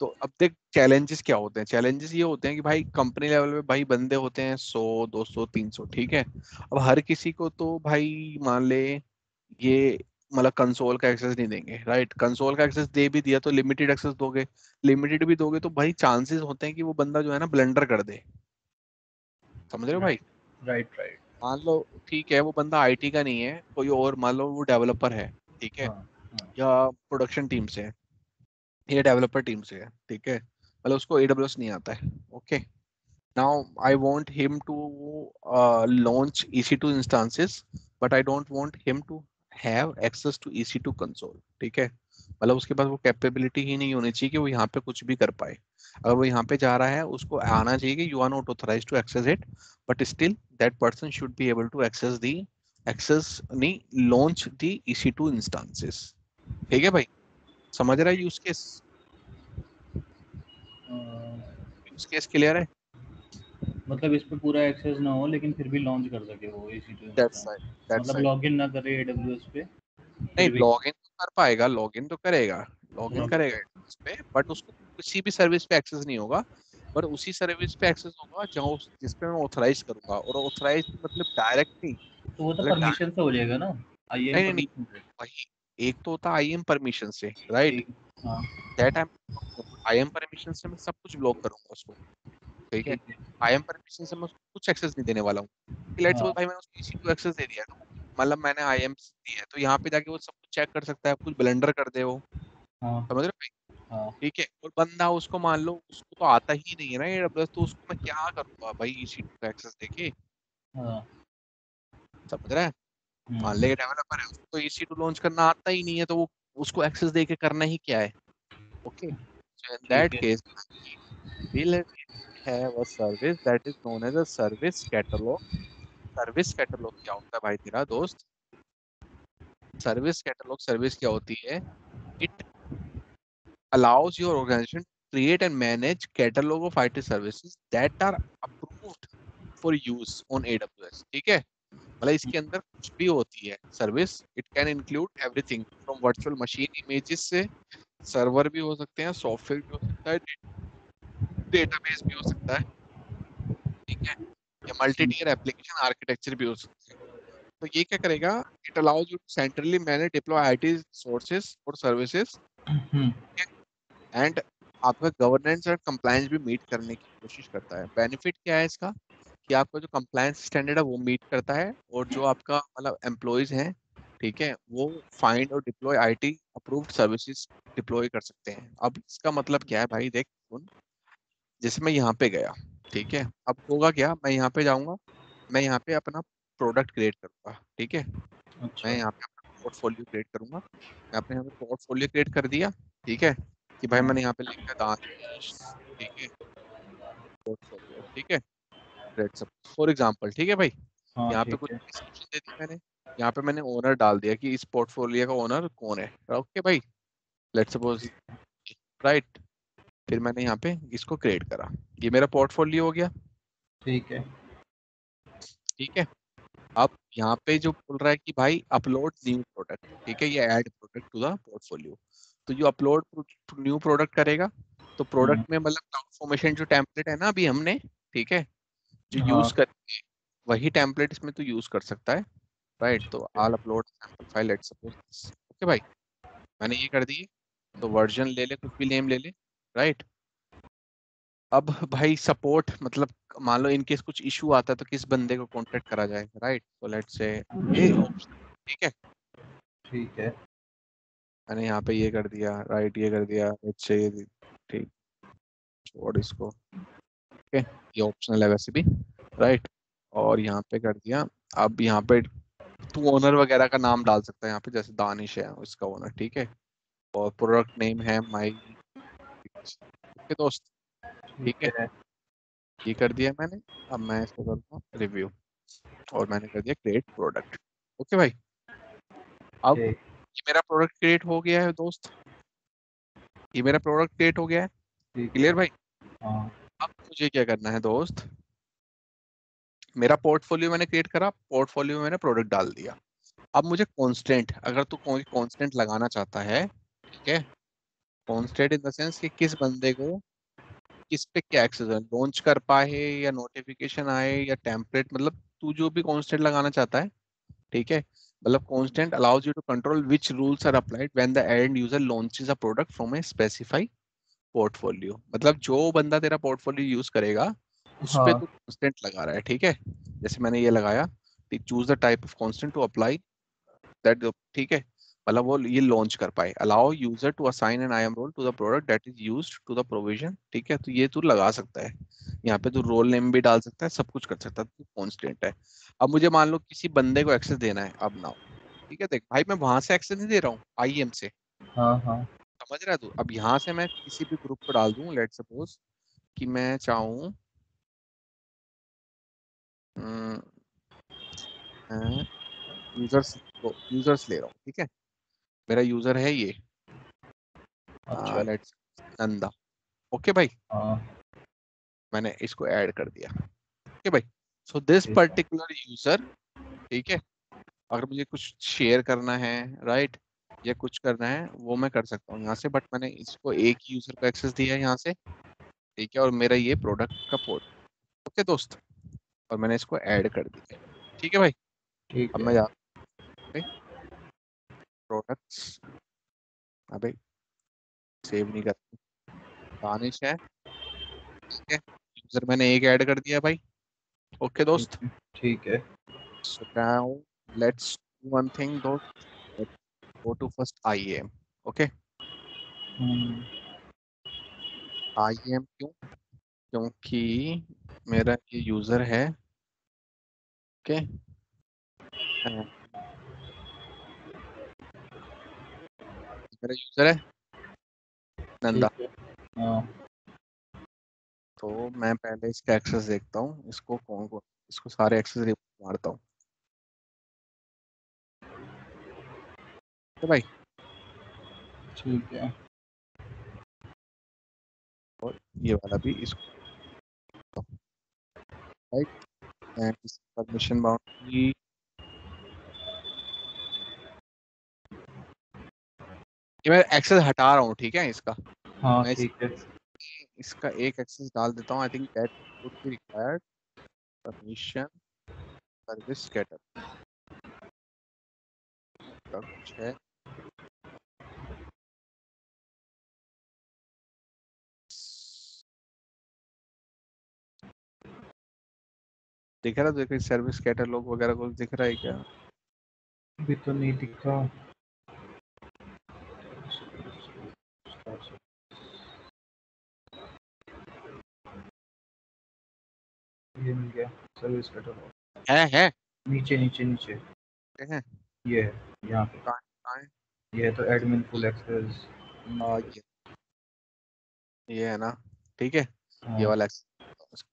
तो अब देख चैलेंजेस क्या होते हैं, चैलेंजेस ये होते हैं कि भाई कंपनी लेवल पे भाई बंदे होते हैं 100 200 300, ठीक है। अब हर किसी को तो भाई मान ले ये मतलब कंसोल का एक्सेस नहीं देंगे, राइट। कंसोल का एक्सेस दे भी दिया तो लिमिटेड एक्सेस दोगे, लिमिटेड भी दोगे तो भाई चांसेस होते हैं कि वो बंदा जो है ना ब्लेंडर कर दे, समझ रहे हो भाई। Right, right, right. मान लो ठीक है वो बंदा आईटी का नहीं है, कोई और मान लो वो डेवलपर है, ठीक है, हाँ, हाँ, या प्रोडक्शन टीम से है, या डेवलपर टीम से है, ठीक है, मतलब उसको AWS नहीं आता है, okay. Now I want him to launch EC2 instances, but I don't want him to have access to EC2 console, ठीक है, मतलब उसके पास वो कैपेबिलिटी ही नहीं होनी चाहिए कि वो यहाँ पे कुछ भी कर पाए। अगर वो यहाँ पे जा रहा है उसको आना चाहिए कि you are not authorised to access it, but still that person should be able to access the access नहीं लॉन्च दी EC2 इंस्टांसेस। ठीक है भाई, समझ रहा है use case? Use case clear है? मतलब इस पे पूरा एक्सेस ना हो लेकिन फिर भी लॉन्च कर सके वो EC2 that's instance, right, that's मतलब राइट। लॉगिन ना करे AWS पे नहीं, फिर भी। लॉगिन तो कर पाएगा, लॉगिन तो करेगा, लॉगिन लॉगिन करेगा कर। उस पे, बट उसको किसी भी सर्विस पे एक्सेस नहीं होगा, पर उसी सर्विस पे एक्सेस होगा जहाँ जिस पे मैं ऑथराइज करूंगा, और ऑथराइज मतलब डायरेक्ट नहीं, तो वो तो मतलब परमिशन से हो जाएगा ना, IAM नहीं नहीं नहीं, परमिशन से। वही एक तो होता है IAM परमिशन से, राइट, एक, हाँ दैट IAM परमिशन से मैं सब कुछ ब्लॉक करूंगा उसको, ठीक है। ठीक है। IAM परमिशन से मैं उसको कुछ एक्सेस नहीं देने वाला हूँ। लेट्स सपोज हाँ भाई मैंने उसको EC2 एक्सेस दे दिया, मतलब मैंने IAM दी है, तो यहाँ पे जाके वो सब कुछ चेक कर सकता है, कुछ ब्लेंडर कर दे वो, हाँ समझ रहे हो भाई? हाँ ठीक है, और बंदा उसको मान लो उसको तो आता ही नहीं है ना AWS, तो उसको मैं क्या करूंगा भाई EC2 का एक्सेस देके, हाँ। समझ रहा है? मान हम्म, ले डेवलपर है, उसको तो EC2 लॉन्च करना आता ही नहीं है, तो वो उसको एक्सेस देके करना ही क्या है? ओके, सो इन ठीक दैट है। Case we'll have a service that is known as a service catalog। Service catalogue क्या होता है भाई तेरा दोस्त? सर्विस कैटलॉग सर्विस क्या होती है? It allows your organization to create and manage catalog of IT services that are approved for use on AWS। ठीक है, मतलब इसके अंदर कुछ भी होती है service, it can include everything from virtual machine images से, सर्वर भी हो सकते हैं, सॉफ्टवेयर भी हो सकता है, डेटाबेस भी हो सकता है, ठीक है, या मल्टी टीयर एप्लीकेशन आर्किटेक्चर भी हो सकता है। तो ये क्या करेगा? It allows you to centrally manage deploy IT sources और सर्विसेज, एंड आपका गवर्नेंस और कंप्लायंस भी मीट करने की कोशिश करता है। बेनिफिट क्या है इसका? कि आपका जो कंप्लायंस स्टैंडर्ड है वो मीट करता है, और जो आपका मतलब एम्प्लॉयज हैं, ठीक है, वो फाइंड और deploy IT approved services deploy कर सकते हैं। अब इसका मतलब क्या है भाई, देख सुन, जैसे मैं यहाँ पे गया, ठीक है, अब होगा क्या, मैं यहाँ पे जाऊंगा, मैं यहाँ पे अपना प्रोडक्ट क्रिएट करूंगा, ठीक है, मैं अच्छा। यहाँ पे अपना पोर्टफोलियो क्रिएट करूंगा, मैं अपने यहाँ पे पोर्टफोलियो क्रिएट कर दिया, ठीक है, कि भाई हाँ मैंने यहाँ पे लिखा दानिश, ठीक है, पोर्टफोलियो, ठीक है, ग्रेट, फॉर एग्जांपल, ठीक है भाई, हाँ यहाँ पे ठीक कुछ है। डिस्क्रिप्शन दे दी मैंने, यहाँ पे मैंने ओनर डाल दिया कि इस पोर्टफोलियो का ओनर कौन है, ओके भाई, लेट्स सपोज, राइट, फिर मैंने यहाँ पे इसको क्रिएट करा, ये मेरा पोर्टफोलियो हो गया, ठीक है। ठीक है। अब यहाँ पे जो बोल रहा है कि भाई अपलोड न्यू प्रोडक्ट, ठीक है, ये add product to the portfolio, तो जो अपलोड न्यू प्रोडक्ट करेगा, तो हम्म, प्रोडक्ट में मतलब ट्रांसफॉर्मेशन जो टेम्पलेट है ना अभी हमने, ठीक है, जो यूज हाँ करेंगे वही टेम्पलेट इसमें तो यूज कर सकता है, राइट, तो all upload sample file let's suppose, okay भाई, मैंने ये कर दिए, तो वर्जन ले ले, कुछ भी नेम ले ले, राइट। अब भाई सपोर्ट मतलब मान लो इनकेस कुछ इशू आता है तो किस बंदे को कांटेक्ट करा जाए, राइट, तो लेट्स से ये ऑप्शन, ठीक है, ठीक है। मैंने यहाँ पे ये कर दिया, राइट, ये कर दिया, लेट्स से ठीक, छोड़ इसको, ओके, ये ऑप्शनल है वैसे भी, राइट, और यहाँ पे कर दिया। अब यहाँ पे तू ओनर वगैरह का नाम डाल सकता है यहाँ पे, जैसे दानिश है इसका ओनर, ठीक है, और प्रोडक्ट नेम है माई, ओके दोस्त, ठीक ठीक है, है। ये कर दिया मैंने। अब मैं इसको करता हूँ रिव्यू, और मैंने कर दिया क्रिएट प्रोडक्ट, ओके भाई, अब ठीक। ये मेरा प्रोडक्ट क्रिएट हो गया है दोस्त, ये मेरा प्रोडक्ट क्रिएट हो गया है, ठीक क्लियर है। भाई? हाँ अब मुझे क्या करना है दोस्त, मेरा पोर्टफोलियो मैंने क्रिएट करा, पोर्टफोलियो में मैंने प्रोडक्ट डाल दिया। अब मुझे कांस्टेंट, अगर तू कोई कांस्टेंट लगाना चाहता है, ठीक है, कांस्टेंट इन द सेंस कि किस बंदे को किस पे क्या एक्सेस है, लॉन्च कर पाए या नोटिफिकेशन आए या टेम्पलेट, मतलब तू जो भी कांस्टेंट लगाना चाहता है, ठीक है, मतलब constant allows you to control which rules are applied when the end user launches a product from a specified portfolio, मतलब जो बंदा तेरा पोर्टफोलियो यूज करेगा उस पे हाँ तू कांस्टेंट लगा रहा है, ठीक है, जैसे मैंने ये लगाया, choose the type of constant to apply that, ठीक है, मतलब वो ये लॉन्च कर पाए, allow user to assign an IAM role to the product that is used to the provision, ठीक है, तो ये तू लगा सकता है, यहाँ पे तू रोल नेम भी डाल सकता है, सब कुछ कर सकता है, तो कांस्टेंट है। अब मुझे मान लो किसी बंदे को एक्सेस देना है अब नाउ, ठीक है। देख भाई मैं वहां से एक्सेस नहीं दे रहा हूँ, IEM से, हाँ हाँ समझ रहा है तू। अब यहाँ से मैं किसी भी ग्रुप को डाल दूं, लेट सपोज कि मैं चाहूँ यूजर्स ले रहा हूँ, ठीक है। मेरा यूजर है ये अच्छा लेट्स नंदा। ओके भाई, हाँ मैंने इसको ऐड कर दिया। ओके भाई, सो दिस ठीक है पर्टिकुलर यूजर, ठीक है, अगर मुझे कुछ शेयर करना है, राइट, या कुछ करना है, वो मैं कर सकता हूँ यहाँ से। बट मैंने इसको एक यूजर को एक्सेस दिया है यहाँ से, ठीक है, और मेरा ये प्रोडक्ट का पोर्ट। ओके दोस्त, और मैंने इसको ऐड कर दिया, ठीक है भाई। ठीक अब है। मैं जा प्रोडक्ट्स, अबे सेव नहीं कर, गार्निश है, ठीक है, यूजर मैंने एक ऐड कर दिया भाई। ओके दोस्त, ठीक है so now let's do one thing दोस्त, let's go to first IAM। Okay, hmm, IAM क्यों? क्योंकि मेरा ये यूजर है, ओके, मेरा यूजर है नंदा। ठीक है हाँ तो मैं पहले इसका एक्सेस देखता हूँ, इसको कौन कौन, इसको सारे एक्सेस रिमूव मारता हूँ, तो भाई, ठीक है और ये वाला भी इसको, राइट, एंड परमिशन बाउंड्री, ये मैं एक्सेस हटा रहा हूँ, ठीक है, इसका हाँ मैं ठीक है इसका एक एक्सेस डाल देता हूँ। I think that would be required permission service getter का कुछ है। दिख रहा है, देखो सर्विस कैटलॉग वगैरह कुछ दिख रहा है क्या? अभी तो नहीं दिखा। ये मिल गया सर्विस कैटलॉग। है नीचे नीचे नीचे है ये है, यहाँ पे कहाँ है? ये है तो एडमिन फुल एक्सेस। आ, ये है ना, ठीक है, ये हाँ वाला access।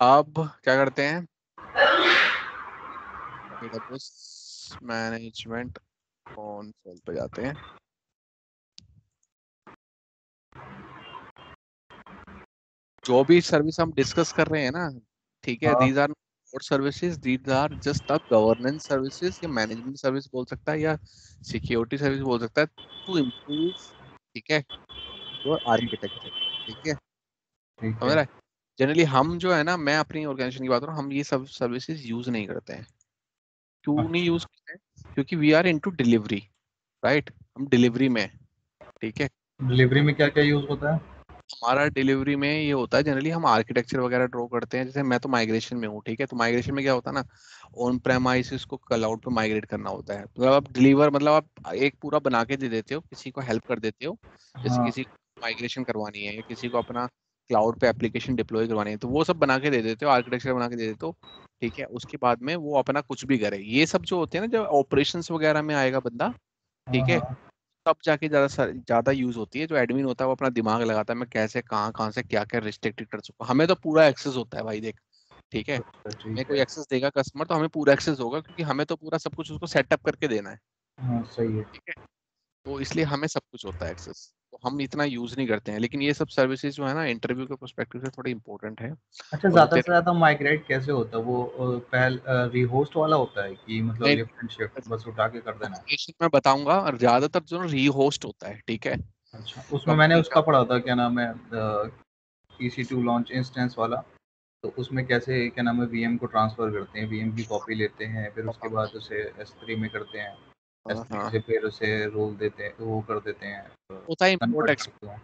अब क्या करते हैं, डेटाबेस मैनेजमेंट कंसोल पे जाते हैं। जो भी सर्विस हम डिस्कस कर रहे हैं ना, ठीक है, हाँ these are not services, these are just a governance services, या मैनेजमेंट सर्विस बोल सकता है, या सिक्योरिटी सर्विस बोल सकता है, टू इम्प्रूव, ठीक है, योर आर्किटेक्चर, ठीक है, ठीक समझ है रहा है। जनरली हम जो है ना, मैं अपनी ऑर्गेनाइजेशन की बात कर रहा हूँ, हम ये सब सर्विसेज यूज नहीं करते हैं। क्यों नहीं अच्छा यूज करते हैं? क्योंकि we are into delivery, right, हम डिलीवरी में हैं, ठीक है। डिलीवरी में क्या क्या यूज होता है? हमारा डिलीवरी में ये होता है, जनरली हम आर्किटेक्चर वगैरह ड्रॉ करते हैं। जैसे मैं तो माइग्रेशन में हूँ, ठीक है, तो माइग्रेशन में क्या होता है ना, ऑन प्रेमाइसिस को क्लाउड पे माइग्रेट करना होता है। मतलब आप डिलीवर, मतलब आप एक पूरा बना के दे देते हो, किसी को हेल्प कर देते हो, जैसे हाँ किसी को माइग्रेशन करवानी है, या किसी को अपना क्लाउड पे एप्लीकेशन डिप्लॉय करवानी है, तो वो सब बना के दे देते हो, आर्किटेक्चर बना के दे देते हो, ठीक है। उसके बाद में वो अपना कुछ भी करे, ये सब जो होते हैं ना, जब ऑपरेशंस वगैरह में आएगा बंदा, हाँ ठीक है, हाँ तब जाके ज्यादा यूज होती है। जो एडमिन होता है वो अपना दिमाग लगाता है, मैं कैसे कहाँ कहाँ से क्या क्या रिस्ट्रिक्टेड कर सकूँ। हमें तो पूरा एक्सेस होता है भाई, देख, ठीक है, अच्छा हमें ठीक कोई है एक्सेस देगा कस्टमर तो हमें पूरा एक्सेस होगा, क्योंकि हमें तो पूरा सब कुछ उसको सेटअप करके देना है, हाँ सही है। ठीक है। तो इसलिए हमें सब कुछ होता है एक्सेस, तो हम इतना यूज नहीं करते हैं। लेकिन ये सब सर्विसेज जो है ना, इंटरव्यू के पर्सपेक्टिव से थोड़ी इंपॉर्टेंट है। अच्छा और वो ज्यादा से तेरे ज्यादा माइग्रेट कैसे होता है वो? पहल रीहोस्ट वाला होता है कि मतलब लिफ्ट एंड शिफ्ट बस उठा के कर देना है? मैं बताऊंगा, और ज्यादातर जो रीहोस्ट होता है, ठीक है, अच्छा उसमें मैंने कंपनी उसका का। पढ़ा था, क्या नाम है, EC2 लॉन्च इंस्टेंस वाला। तो उसमें कैसे क्या नाम है वीएम को ट्रांसफर करते हैं, वीएम की कॉपी लेते हैं, फिर उसके बाद उसे S3 में करते हैं, हाँ S3 हाँ, से फिर उसे रोल देते हैं, वो कर देते हैं, होता है इम्पोर्ट कन्वर्ट करते हैं।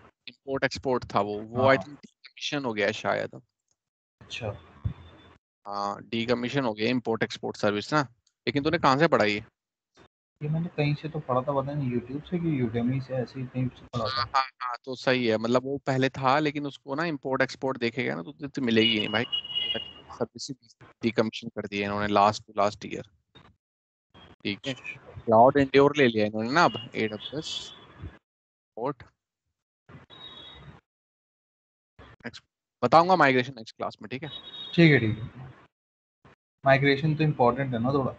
एक्सपोर्ट था वो आई हाँ थिंक डिकमीशन हो गया है शायद। अच्छा हाँ, डीकमीशन हो गया इम्पोर्ट एक्सपोर्ट सर्विस ना। लेकिन तूने कहाँ से पढ़ा ये? ये मैंने कहीं से तो पढ़ा था, पता नहीं यूट्यूब से कि यूडेमी से, ऐसे ही कहीं से पढ़ा हाँ था। हाँ हाँ, तो सही है, मतलब वो पहले था, लेकिन उसको ना इम्पोर्ट एक्सपोर्ट देखेगा ना तो तुझे मिलेगी नहीं भाई। सर्विस डीकमीशन कर दी है इन्होंने लास्ट ईयर, ठीक है। क्लाउड एंड्योर ले लिया इन्होंने ना अब AWS पोर्ट। बताऊंगा माइग्रेशन नेक्स्ट क्लास में, ठीक है। ठीक है। माइग्रेशन तो इम्पोर्टेंट है ना थोड़ा।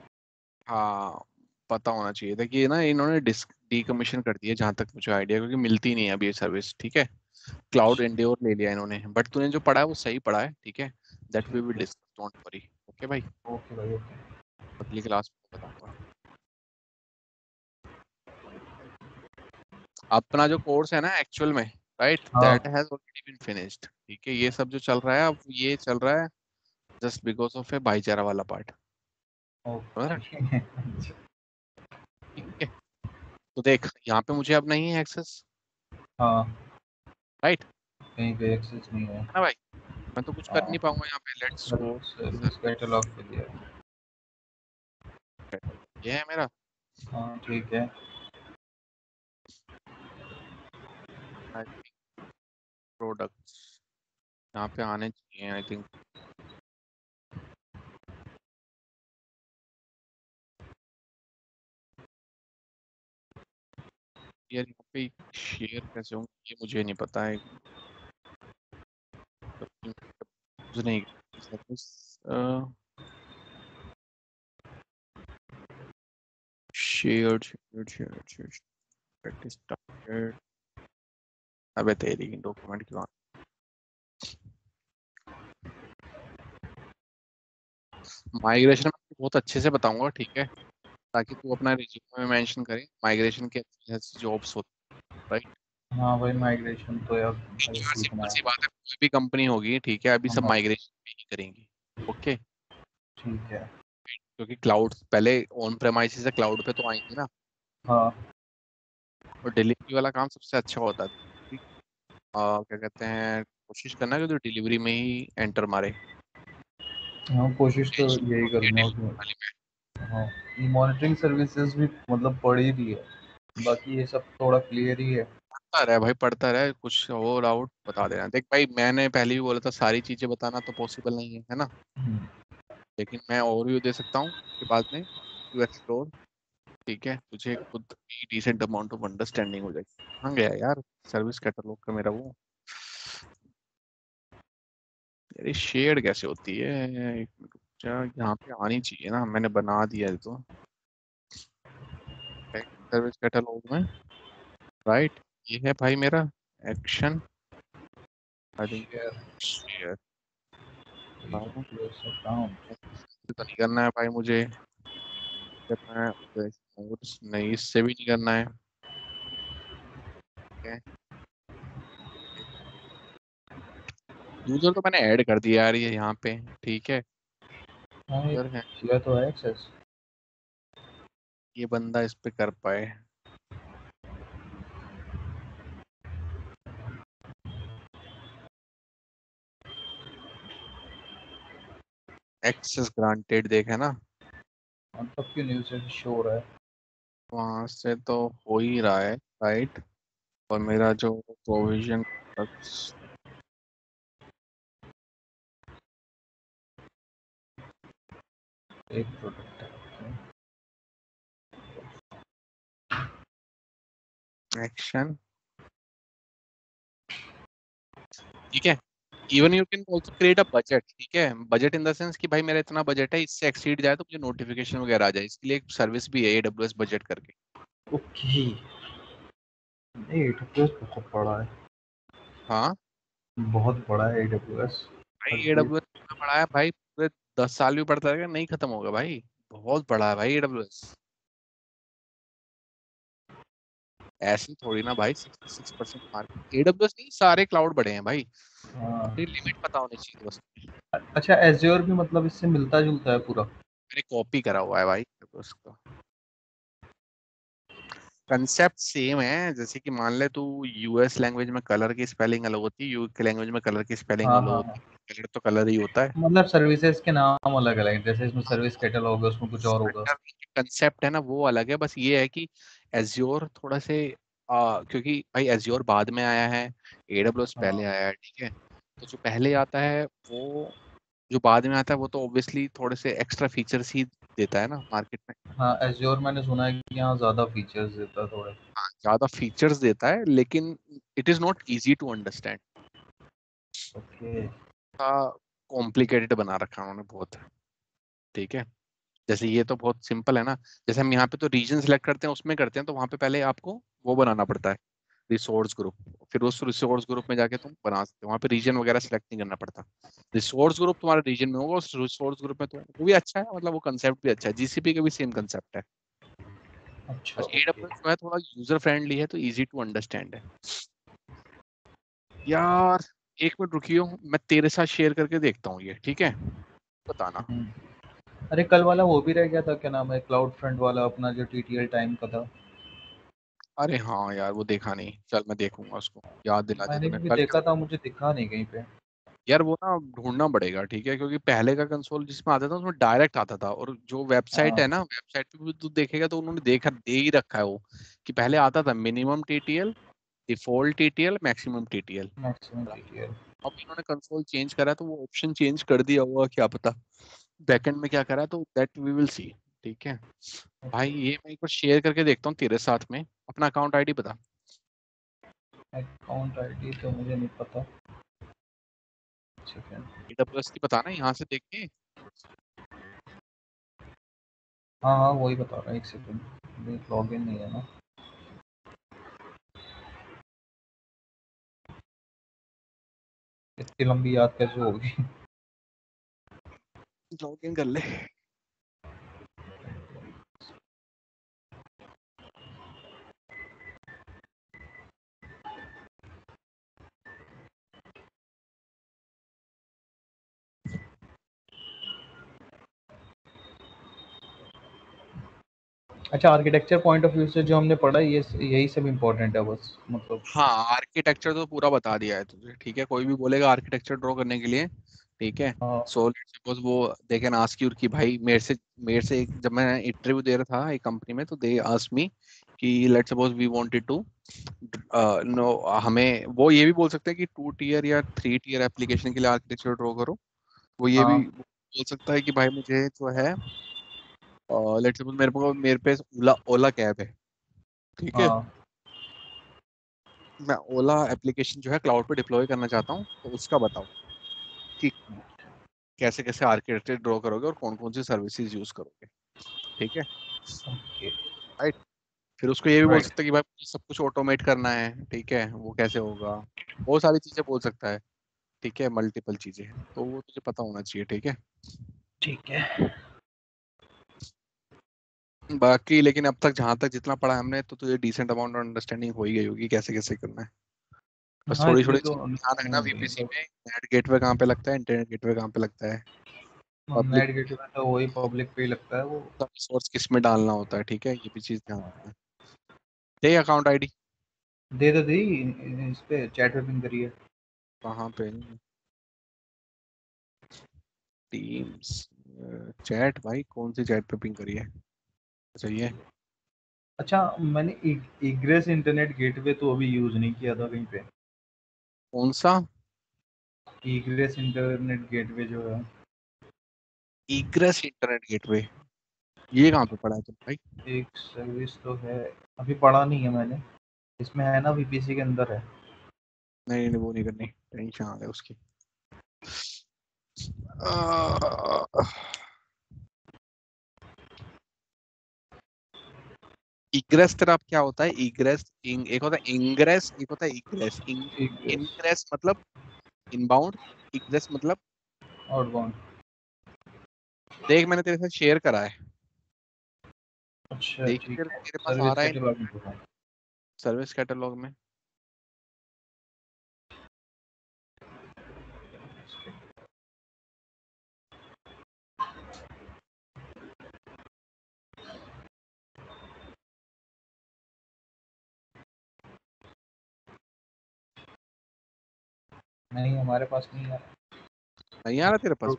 हाँ पता होना चाहिए था कि ना इन्होंने डीकमीशन कर दिया जहां तक मुझे आइडिया, क्योंकि मिलती नहीं है अभी ये सर्विस, ठीक है। क्लाउड एंड्योर ले लिया इन्होंने, बट तूने जो पढ़ा है वो सही पढ़ा है, ठीक है। That we will discuss, don't worry. Okay भाई, ओके भाई, ओके। अगली क्लास में बताऊंगा। अपना जो कोर्स है ना एक्चुअल में, राइट, हाँ। That has already been finished, ठीक है। ये सब जो चल रहा है अब, ये चल रहा है जस्ट बिकॉज ऑफ ए भाईचारा वाला पार्ट, ओके। ठीक है। तो देख यहाँ पे मुझे अब नहीं है एक्सेस, हाँ, राइट, कहीं पे एक्सेस नहीं है। है ना भाई। मैं तो कुछ कर हाँ, नहीं पाऊंगा यहाँ पे। लेट्स गो सर्विस कैटलॉग पे दिया है। ये है मेरा हाँ, ठीक है। प्रोडक्ट्स, यहाँ पे आने चाहिए आई थिंक। यार यहाँ पे शेयर कैसे होंगे ये मुझे नहीं पता है, मुझे नहीं सर्विस शेयर स्टार्टेड। अबे तेरी डॉक्यूमेंट क्यों माइग्रेशन में बहुत अच्छे से बताऊंगा, ठीक है, ताकि तू अपना रिज्यूमे में मेंशन करे माइग्रेशन के अच्छे जॉब्स होते हैं, राइट। हाँ भाई, माइग्रेशन तो यार भाई यार सीखना सिंपल है। सी बात है, कोई भी कंपनी होगी, ठीक है, अभी सब हाँ, माइग्रेशन ही करेंगी, ओके। ठीक है। क्योंकि क्लाउड पहले ऑन प्रेमाइसिस से क्लाउड पे तो आएंगे ना, हाँ, और डिलीवरी वाला काम सबसे अच्छा होता है, ठीक। क्या कहते हैं, कोशिश करना कि तो डिलीवरी में ही एंटर मारे। हाँ, कोशिश तो यही करूँगा डिलीवरी कि वाले में हाँ, ये मॉनिटरिंग सर्विसेज भी मतलब पढ़ ही रही है। बाकी ये सब थोड़ा क्लियर ही है। पढ़ता रहे भाई, पढ़ता रहे, कुछ हो डाउट बता देना। देख भाई मैंने पहले भी बोला था सारी चीजें बताना तो पॉसिबल नहीं है, है ना, हम्म, लेकिन मैं ओवरव्यू दे सकता हूँ कि बाद में यू एक्सप्लोर, ठीक है, तुझे खुद भी डिसेंट अमाउंट ऑफ अंडरस्टैंडिंग हो जाएगी। कहाँ गया यार सर्विस कैटलॉग का मेरा वो, यार शेड कैसे होती है, एक मिनट रुक जा, यहाँ पे आनी चाहिए ना, मैंने बना दिया है तो सर्विस कैटलॉग में, राइट। ये है भाई मेरा action, I think share share, account. तो नहीं करना है भाई मुझे, करना है नहीं, इससे भी नहीं करना है, ठीक है। यूजर तो मैंने ऐड कर दिया यार ये यहाँ पे, ठीक है। हाँ, ये यूजर है, किया तो है एक्सेस। ये बंदा इस पे कर पाए, एक्सेस ग्रांटेड देखे ना, तब क्यों न्यूज से शो हो रहा है? वहां से तो हो ही रहा है, राइट। और मेरा जो प्रोविजन, एक प्रोडक्ट है। एक्शन, ठीक है। Even you can also create a budget, ठीक है। बजट इन द सेंस कि भाई मेरा इतना बजट है, इससे एक्सीड जाए तो मुझे नोटिफिकेशन वगैरह आ जाए, इसके लिए एक सर्विस भी है AWS बजट करके। ओके। AWS बहुत बड़ा है। हाँ बहुत बड़ा है AWS। भाई, हर कोई। AWS इतना बड़ा है भाई, पूरे 10 साल भी पढ़ता रहेगा नहीं खत्म होगा भाई, बहुत बड़ा है भाई AWS। ऐसे थोड़ी ना भाई, 66% मार्केट AWS नहीं, सारे क्लाउड बड़े हैं भाई, हाँ। अपनी लिमिट पता होनी चाहिए बस। अच्छा, एज्योर भी मतलब इससे मिलता जुलता है पूरा? मैंने कॉपी करा हुआ है भाई उसका, कंसेप्ट सेम है। जैसे कि मान ले तू US लैंग्वेज में कलर की स्पेलिंग अलग होती है, UK लैंग्वेज में कलर की स्पेलिंग हाँ, अलग हाँ, होती हाँ। है, कलर तो कलर ही होता है। मतलब सर्विसेज के नाम अलग अलग हैं, जैसे इसमें सर्विस कैटलॉग है, उसमें कुछ और होगा। कंसेप्ट है ना वो अलग है, बस ये है कि एज्योर थोड़ा से क्योंकि भाई एज्योर बाद में आया है, AWS पहले हाँ, आया है, ठीक है। तो जो पहले आता है वो जो बाद में आता है वो तो ऑब्वियसली थोड़े से एक्स्ट्रा फीचर्स ही देता है ना मार्केट में। हाँ, एज्योर मैंने सुना है कि यहाँ ज़्यादा फीचर्स देता है थोड़े। हाँ, ज्यादा फीचर्स देता है लेकिन it is not easy to understand. Okay. Complicated बना रखा है उन्होंने बहुत। ठीक है, जैसे ये तो बहुत सिंपल है ना। जैसे हम यहाँ पे तो रीजन सिलेक्ट करते हैं उसमें करते हैं, तो वहाँ पे पहले आपको वो बनाना पड़ता है रिसोर्स ग्रुप। फिर उस रिसोर्स ग्रुप में जाके तुम बना सकते हो, वहाँ पे रीजन वगैरह सिलेक्ट नहीं करना पड़ता। रिसोर्स ग्रुप तुम्हारे रीजन में होगा, उस रिसोर्स ग्रुप में तो वो भी अच्छा है, मतलब वो कंसेप्ट भी अच्छा है। जीसीपी का भी सेम कंसेप्ट है। अच्छा, बस ओके। AWS जो है थोड़ा यूजर फ्रेंडली है, तो इजी टू अंडरस्टैंड है। यार एक मिनट रुकियो, मैं तेरे साथ शेयर करके देखता हूँ ये, ठीक है? बताना। अरे कल वाला वो भी रह गया था, क्या नाम है, क्लाउड फ्रंट वाला अपना जो टीटीएल टाइम का था। अरे हाँ यार, वो देखा नहीं, चल मैं देखूंगा उसको, याद दिला दी मैंने तूने भी कल। देखा था, मुझे दिखा नहीं कहीं पे। यार वो ना ढूंढना पड़ेगा, ठीक है? क्योंकि पहले का कंसोल जिसमें आता था उसमें डायरेक्ट आता था, और जो वेबसाइट हाँ, है ना, वेबसाइट पे भी तू देखेगा तो उन्होंने दे ही रखा है वो, कि पहले आता था minimum TTL, default TTL, maximum TTL. Maximum TTL. अब इन्होंने कंसोल चेंज करा तो वो ऑप्शन चेंज कर दिया होगा, क्या पता बैकएंड में क्या करा, तो दैट वी विल सी। ठीक है भाई, ये मैं एक बार शेयर करके देखता हूँ तेरे साथ में। अपना अकाउंट आईडी बता। अकाउंट आईडी तो मुझे नहीं पता। ठीक है। AWS की बताना यहाँ से देख के। हाँ हाँ, वही बता रहा है, एक सेकंड, लॉग इन नहीं है ना। इतनी लंबी याद कैसे होगी। लॉग इन कर ले। अच्छा, आर्किटेक्चर पॉइंट ऑफ व्यू से जो हमने पढ़ा ये यही सब इम्पोर्टेंट है बस, मतलब। हाँ, आर्किटेक्चर तो पूरा बता दिया है तुझे, ठीक है? कोई भी बोलेगा आर्किटेक्चर ड्रॉ करने के लिए, ठीक है? हाँ सो लेट्स सपोज वो दे कैन आस्क यू कि भाई जब मैं इंटरव्यू दे रहा था एक कंपनी में, तो दे आस्क मी कि let's suppose we wanted to know, हमें वो ये भी बोल सकते हैं कि 2 टियर या 3 टियर एप्लीकेशन के लिए आर्किटेक्चर ड्रॉ करो। वो ये भी हाँ बोल सकता है कि भाई मुझे जो है, लेट्स सपोज मेरे पे ओला ओला कैब है, ठीक है? हाँ। मैं ओला एप्लीकेशन जो है क्लाउड पे डिप्लॉय करना चाहता हूँ, तो उसका बताओ कि कैसे कैसे आर्किटेक्चर ड्रॉ करोगे और कौन कौन सी सर्विसेज यूज करोगे। ठीक है, ओके। राइट? फिर उसको ये भी बोल राइट। सकता है कि भाई मुझे सब कुछ ऑटोमेट करना है, ठीक है? वो कैसे होगा, बहुत सारी चीजें बोल सकता है। ठीक है, मल्टीपल चीजें, तो वो तुझे पता होना चाहिए, ठीक है? ठीक है। बाकी लेकिन अब तक जहां तक जितना पढ़ा है हमने, तो तुझे डिसेंट अमाउंट ऑफ अंडरस्टैंडिंग हो ही गई होगी कैसे कैसे करना है। बस हाँ, थोड़ी इतनी थोड़ी तो चीज ध्यान रखना, अंडरस्टैंडिंग है VPC सब। में नेट गेटवे कहाँ पे लगता है, इंटरनेट गेटवे कहाँ पे लगता है, पब्लिक नेट गेटवे तो वही पब्लिक पे ही लगता है वो। सोर्स किस में डालना होता है, ठीक है? ये भी चीज ध्यान रखना। दे अकाउंट आईडी। दे दो दी, इस पे चैट पे पिन करिए। कहाँ पे? टीम्स चैट, भाई कौन सी चैट पे पिंग करी है? अच्छा ये अच्छा, मैंने इग्रेस इंटरनेट गेटवे तो अभी यूज नहीं किया था कहीं पे। कौन सा? इग्रेस इंटरनेट गेटवे जो है, इग्रेस इंटरनेट गेटवे, ये कहाँ पे पड़ा है तुम भाई? एक सर्विस तो है, अभी पढ़ा नहीं है मैंने। इसमें है ना, वीपीसी के अंदर है। नहीं नहीं, वो नहीं करनी, टेंशन आ गया उसकी। इग्रेस तेरा अब क्या होता है? इग्रेस एक होता है इंग्रेस, एक होता है इग्रेस। इग्रेस इनग्रेस मतलब इनबाउंड, इग्रेस मतलब, आउटबाउंड। देख मैंने तेरे साथ शेयर करा है, अच्छा देख ठीक तेरे है, तेरे पास आ सर्विस रहा है कैटेलॉग में होगा। सर्विस कैटलॉग में। नहीं, हमारे पास नहीं है। नहीं आ रहा तेरे पास?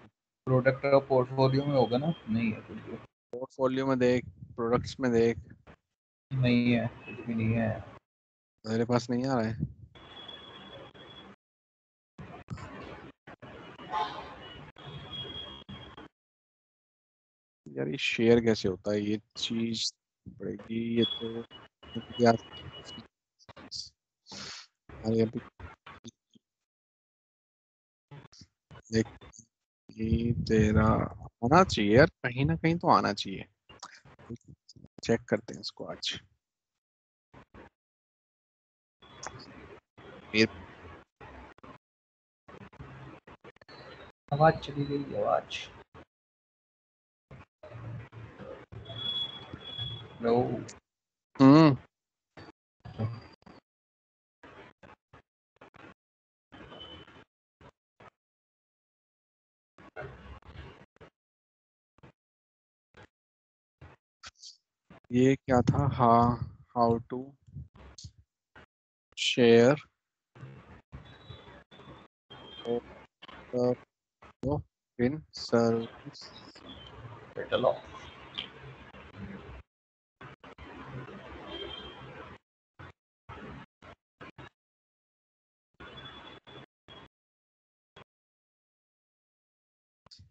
प्रोडक्ट का पोर्टफोलियो में होगा ना, नहीं है कुछ भी। पोर्टफोलियो में देख, प्रोडक्ट्स में देख, नहीं है, कुछ भी नहीं है। मेरे पास नहीं आ रहा है। यार ये शेयर कैसे होता है, ये चीज पड़ेगी, ये तो यार अरे अभी देख, ये तेरा आना चाहिए यार, कहीं ना कहीं तो आना चाहिए। चेक करते हैं इसको आज। मेरे आवाज चली गई, आवाज। लो। हम्म ये क्या था, हाँ, how to share in service. चलो।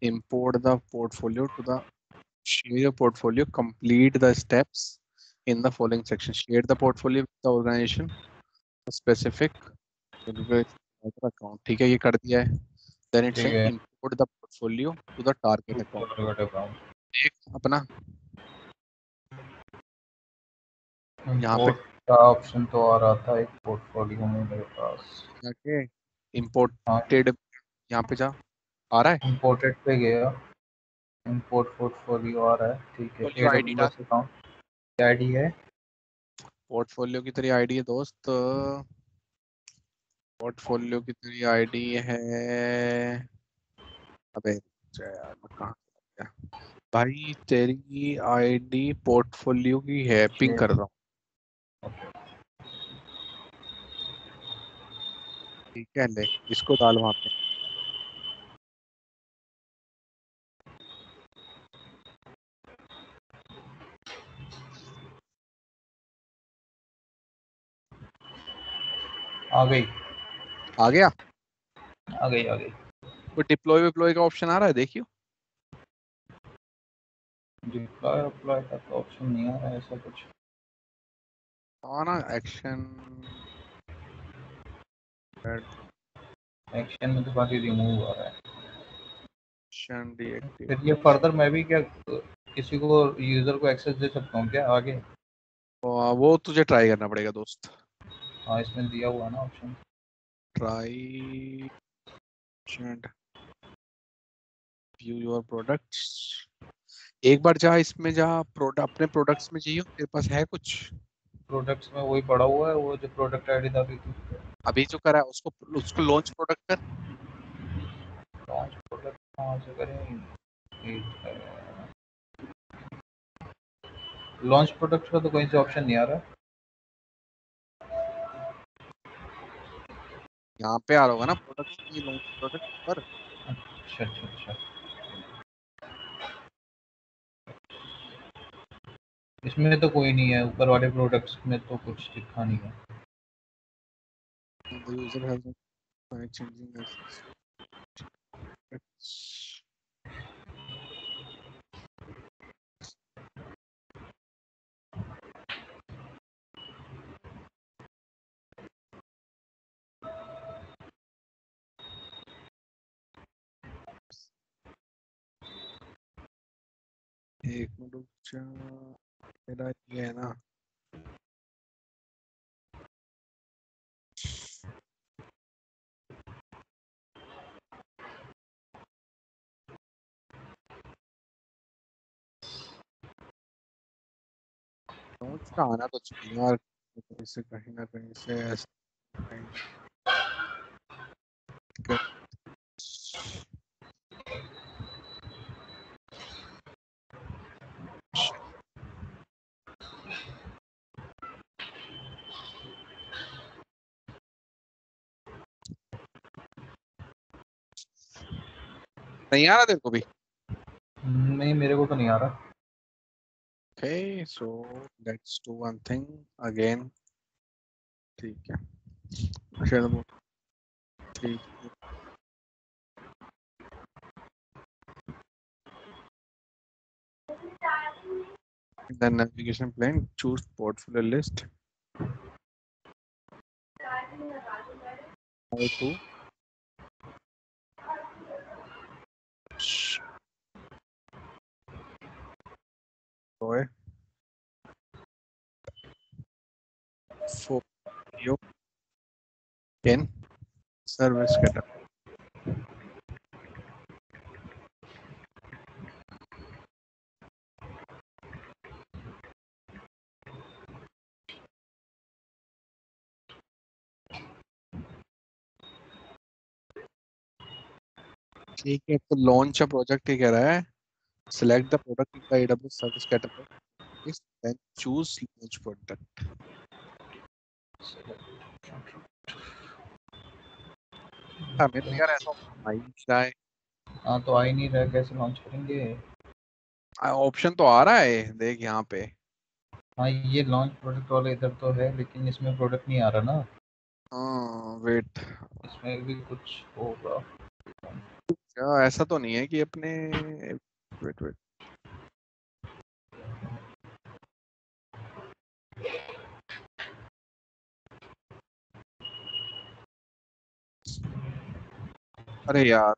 Import the portfolio to the share your portfolio. Complete the steps in the following section. Share the portfolio with the organization specific account. ठीक है, ये कर दिया है। Then it's ठीक saying है। import the portfolio to the target account. एक अपना यहाँ पे इंपोर्ट का ऑप्शन तो आ रहा था एक पोर्टफोलियो में मेरे पास। जाके हाँ, imported यहाँ पे जा, आ रहा है इंपोर्टेड पे गया, इंपोर्ट पोर्टफोलियो आ रहा है। ठीक है, पोर्टफोलियो आईडी डाल। AWS अकाउंट आईडी है। पोर्टफोलियो की तेरी आईडी है दोस्त, पोर्टफोलियो की तेरी आईडी है। अबे यार मैं कहाँ गया? भाई तेरी आईडी पोर्टफोलियो की है, पिंग कर रहा हूँ। ठीक है, ले इसको डाल वहां पे। आ गई, आ गया। आ गई, आ गई। कोई डिप्लॉय विप्लॉय का ऑप्शन आ रहा है, देखियो। डिप्लॉय अप्लाई का तो ऑप्शन नहीं आ रहा है ऐसा कुछ। हाँ ना, एक्शन एक्शन में तो बाकी रिमूव आ रहा है। एक्शन फिर ये डीएक्टिवेट। फर्दर मैं भी क्या किसी को यूजर को एक्सेस दे सकता हूँ क्या आगे? वो तुझे ट्राई करना पड़ेगा दोस्त। हाँ, इसमें दिया हुआ है ना option. Try view your products. एक बार जा इसमें, जा प्रोडक्ट, अपने प्रोडक्ट्स में जाइयो, तेरे पास है कुछ? प्रोडक्ट्स में वही पड़ा हुआ है, वो जो प्रोडक्ट आईडी डाली थी। अभी जो करा है उसको उसको लॉन्च प्रोडक्ट कर। लॉन्च प्रोडक्ट कहाँ से करें? लॉन्च प्रोडक्ट का तो कहीं से ऑप्शन नहीं आ रहा। यहाँ पे आ रहा होगा ना प्रोडक्ट्स में, लॉन्च प्रोडक्ट पर। अच्छा, अच्छा, अच्छा। इसमें तो कोई नहीं है, ऊपर वाले प्रोडक्ट्स में तो कुछ दिखा नहीं है। The user has by changing this. एक मिनट रुक जा, मेरा ये है ना, लॉन्च का आना तो चाहिए यार, कहीं ना कहीं से ऐसा कहीं कर- नहीं आ रहा तेरे को भी? नहीं, मेरे को तो नहीं आ रहा। Okay, so let's do one thing again. ठीक है, शेयर द, ठीक है। then navigation plane, choose portfolio list. How to show for you in service catalog. ठीक है, तो लॉन्च अ प्रोजेक्ट ही कह रहा है. Select the product in the AWS service catalog. Then choose launch product. हमें तो यार ऐसा आ ही नहीं रहा है. हाँ तो आ ही नहीं रहा, कैसे लॉन्च करेंगे? ऑप्शन तो आ रहा है, देख यहाँ पे. हाँ ये लॉन्च प्रोडक्ट वाला इधर तो है, लेकिन इसमें प्रोडक्ट नहीं आ रहा ना. हाँ वेट, इसमें भी कुछ होगा. क्या ऐसा तो नहीं है कि अपने. वेट वेट, अरे यार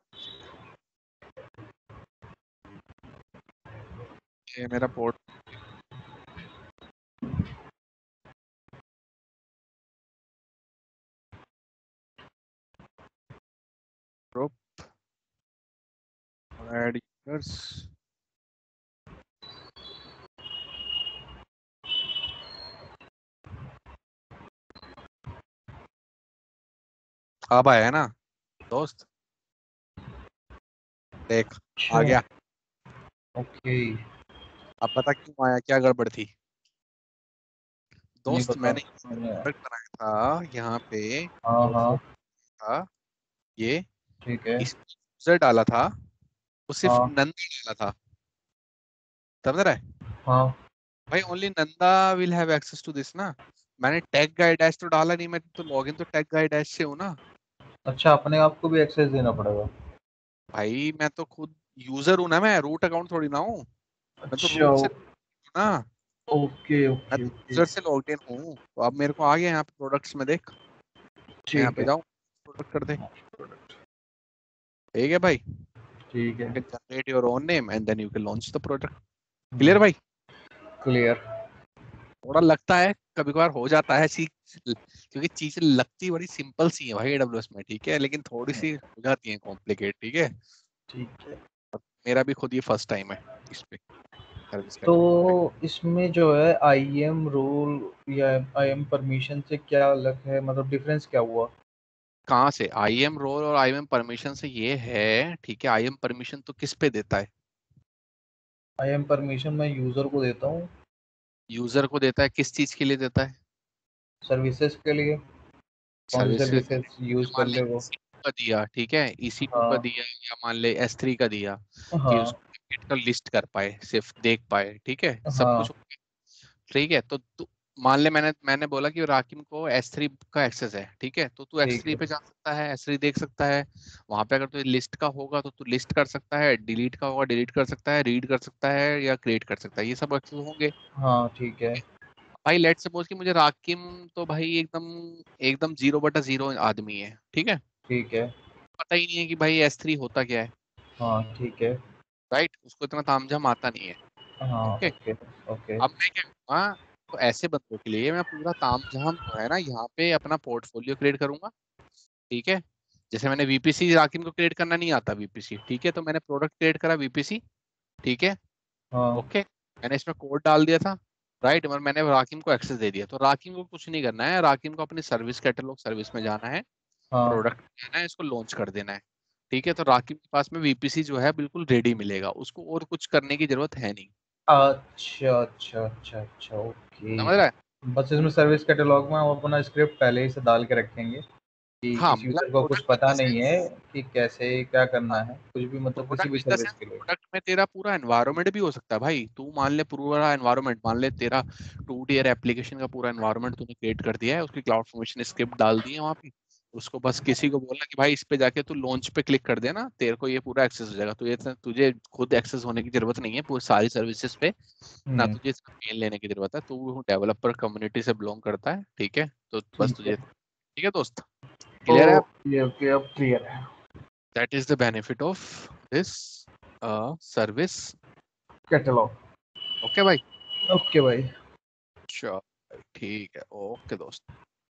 ये मेरा पोर्ट. Group add users. अब आया है ना दोस्त, देख आ गया. ओके. अब पता क्यों आया, क्या गड़बड़ थी नहीं दोस्त. पता मैंने मैंने. प्रोडक्ट बनाया था यहाँ पे, हाँ हाँ था ये, ठीक है. इस यूजर डाला था, वो सिर्फ हाँ नंदा डाला था, समझ रहा है हाँ. भाई. Only Nanda will have access to this ना. मैंने टैग गाइड डैश तो डाला नहीं, मैं तो लॉगिन तो टैग गाइड डैश से हूँ ना अच्छा, अपने आप को भी एक्सेस देना पड़ेगा? भाई. मैं तो खुद यूजर हूँ ना, मैं रूट अकाउंट थोड़ी ना हूँ. मैं तो अच्छा. रूट से हूँ ना, ओके मैं ओके तो ओके. यूजर से लॉग्ड इन हूँ. तो अब मेरे को आ गया यहाँ पे प्रोडक्ट्स में, देख मैं यहाँ ठीक पे है. जाऊँ, प्रोडक्ट कर दे. ठीक है भाई, ठीक you है. can generate your own name and then you can launch the product. Clear भाई. क्लियर. थोड़ा लगता है कभी कभार हो जाता है सी, क्योंकि चीजें लगती बड़ी सिंपल सी है भाई एडब्ल्यूएस में, ठीक है, लेकिन थोड़ी सी हो जाती है कॉम्प्लिकेट. ठीक है, ठीक है. मेरा भी खुद ये फर्स्ट टाइम है इस पे सर्विस तो कैटलॉग पे. इसमें जो है आईएम रोल या आईएम परमिशन से क्या अलग है, मतलब डिफरेंस क्या हुआ? कहाँ से आईएम रोल और आईएम परमिशन से ये है, ठीक है. आईएम परमिशन तो किस पे देता है, आईएम परमिशन मैं यूजर को देता हूँ. यूजर को देता है. किस चीज के लिए देता है, सर्विसेज के लिए. कौन सी सर्विसेज. सर्विसेज यूज कर मान ले ले वो. EC2 का दिया, ठीक है, EC2 का हाँ दिया, या मान ले S3 का दिया, कि हाँ उसको क्रिटिकल लिस्ट कर पाए, सिर्फ देख पाए, ठीक है, सब हाँ. कुछ. ठीक है, तो तू मान ले मैंने मैंने बोला कि राकिम को S3 का एक्सेस है, ठीक है, तो तू ठीक S3 है. पे जा सकता है, S3 देख सकता है. वहां पे अगर तुझे लिस्ट का होगा तो तू लिस्ट कर सकता है, डिलीट का होगा डिलीट कर सकता है, रीड कर सकता है या क्रिएट कर सकता है, ये सब एक्सेस होंगे. हाँ ठीक है. भाई लेट सपोज कि मुझे राकिम तो भाई एकदम एकदम 0/0 आदमी है, ठीक है, ठीक है. पता ही नहीं है कि भाई S3 होता क्या है, हाँ ठीक है. राइट, उसको इतना तामझाम आता नहीं है. हाँ ओके, ओके ओके. अब मैं क्या करूँगा, तो ऐसे बंदों के लिए मैं पूरा तामझाम जो है ना यहाँ पे अपना पोर्टफोलियो क्रिएट करूंगा. ठीक है, जैसे मैंने वीपीसी, राकिम को क्रिएट करना नहीं आता वीपीसी, ठीक है, तो मैंने प्रोडक्ट क्रिएट करा वीपीसी. ठीक है, हाँ ओके, मैंने इसमें कोड डाल दिया था, राइट, और मैंने राकिम को एक्सेस दे दिया. तो राकिम को कुछ नहीं करना है, राकिम को अपनी सर्विस कैटलॉग सर्विस में जाना है, हाँ. प्रोडक्ट जाना है, इसको लॉन्च कर देना है. ठीक है, तो राकिम के पास में वीपीसी जो है बिल्कुल रेडी मिलेगा उसको, और कुछ करने की जरूरत है नहीं. अच्छा अच्छा अच्छा अच्छा. ओके. समझ रहा है. बस इसमें सर्विस कैटलॉग में हम अपना स्क्रिप्ट पहले ही से डाल के रखेंगे कि हाँ इस मतलब यूजर को कुछ प्रोडक्ट इन पता द नहीं है सेंस, कि कैसे क्या करना है, कुछ भी, मतलब किसी प्रोडक्ट भी इन द सर्विस सेंस के लिए. प्रोडक्ट में तेरा पूरा एनवायरनमेंट भी हो सकता है भाई. तू मान ले पूरा एनवायरनमेंट, मान ले तेरा 2 टियर एप्लीकेशन का पूरा एनवायरनमेंट तूने क्रिएट कर दिया है, उसकी क्लाउड फॉर्मेशन स्क्रिप्ट डाल दी है वहाँ पे, उसको बस किसी को बोलना कि भाई इस पे जाके तू लॉन्च पे क्लिक कर देना, तेरे को ये पूरा एक्सेस हो जाएगा। तुझे खुद एक्सेस होने की जरूरत नहीं है पूरी सारी सर्विसेज पे, ना तुझे इसका मेल लेने की जरूरत है। तू डेवलपर कम्युनिटी से बिलोंग करता है, ठीक है, तो बस तुझे, ठीक है दोस्त, क्लियर है? ओके अब क्लियर है। That is the benefit of this service. Catalogue. Okay भाई, ओके भाई। चलो ठीक है, ओके दोस्त।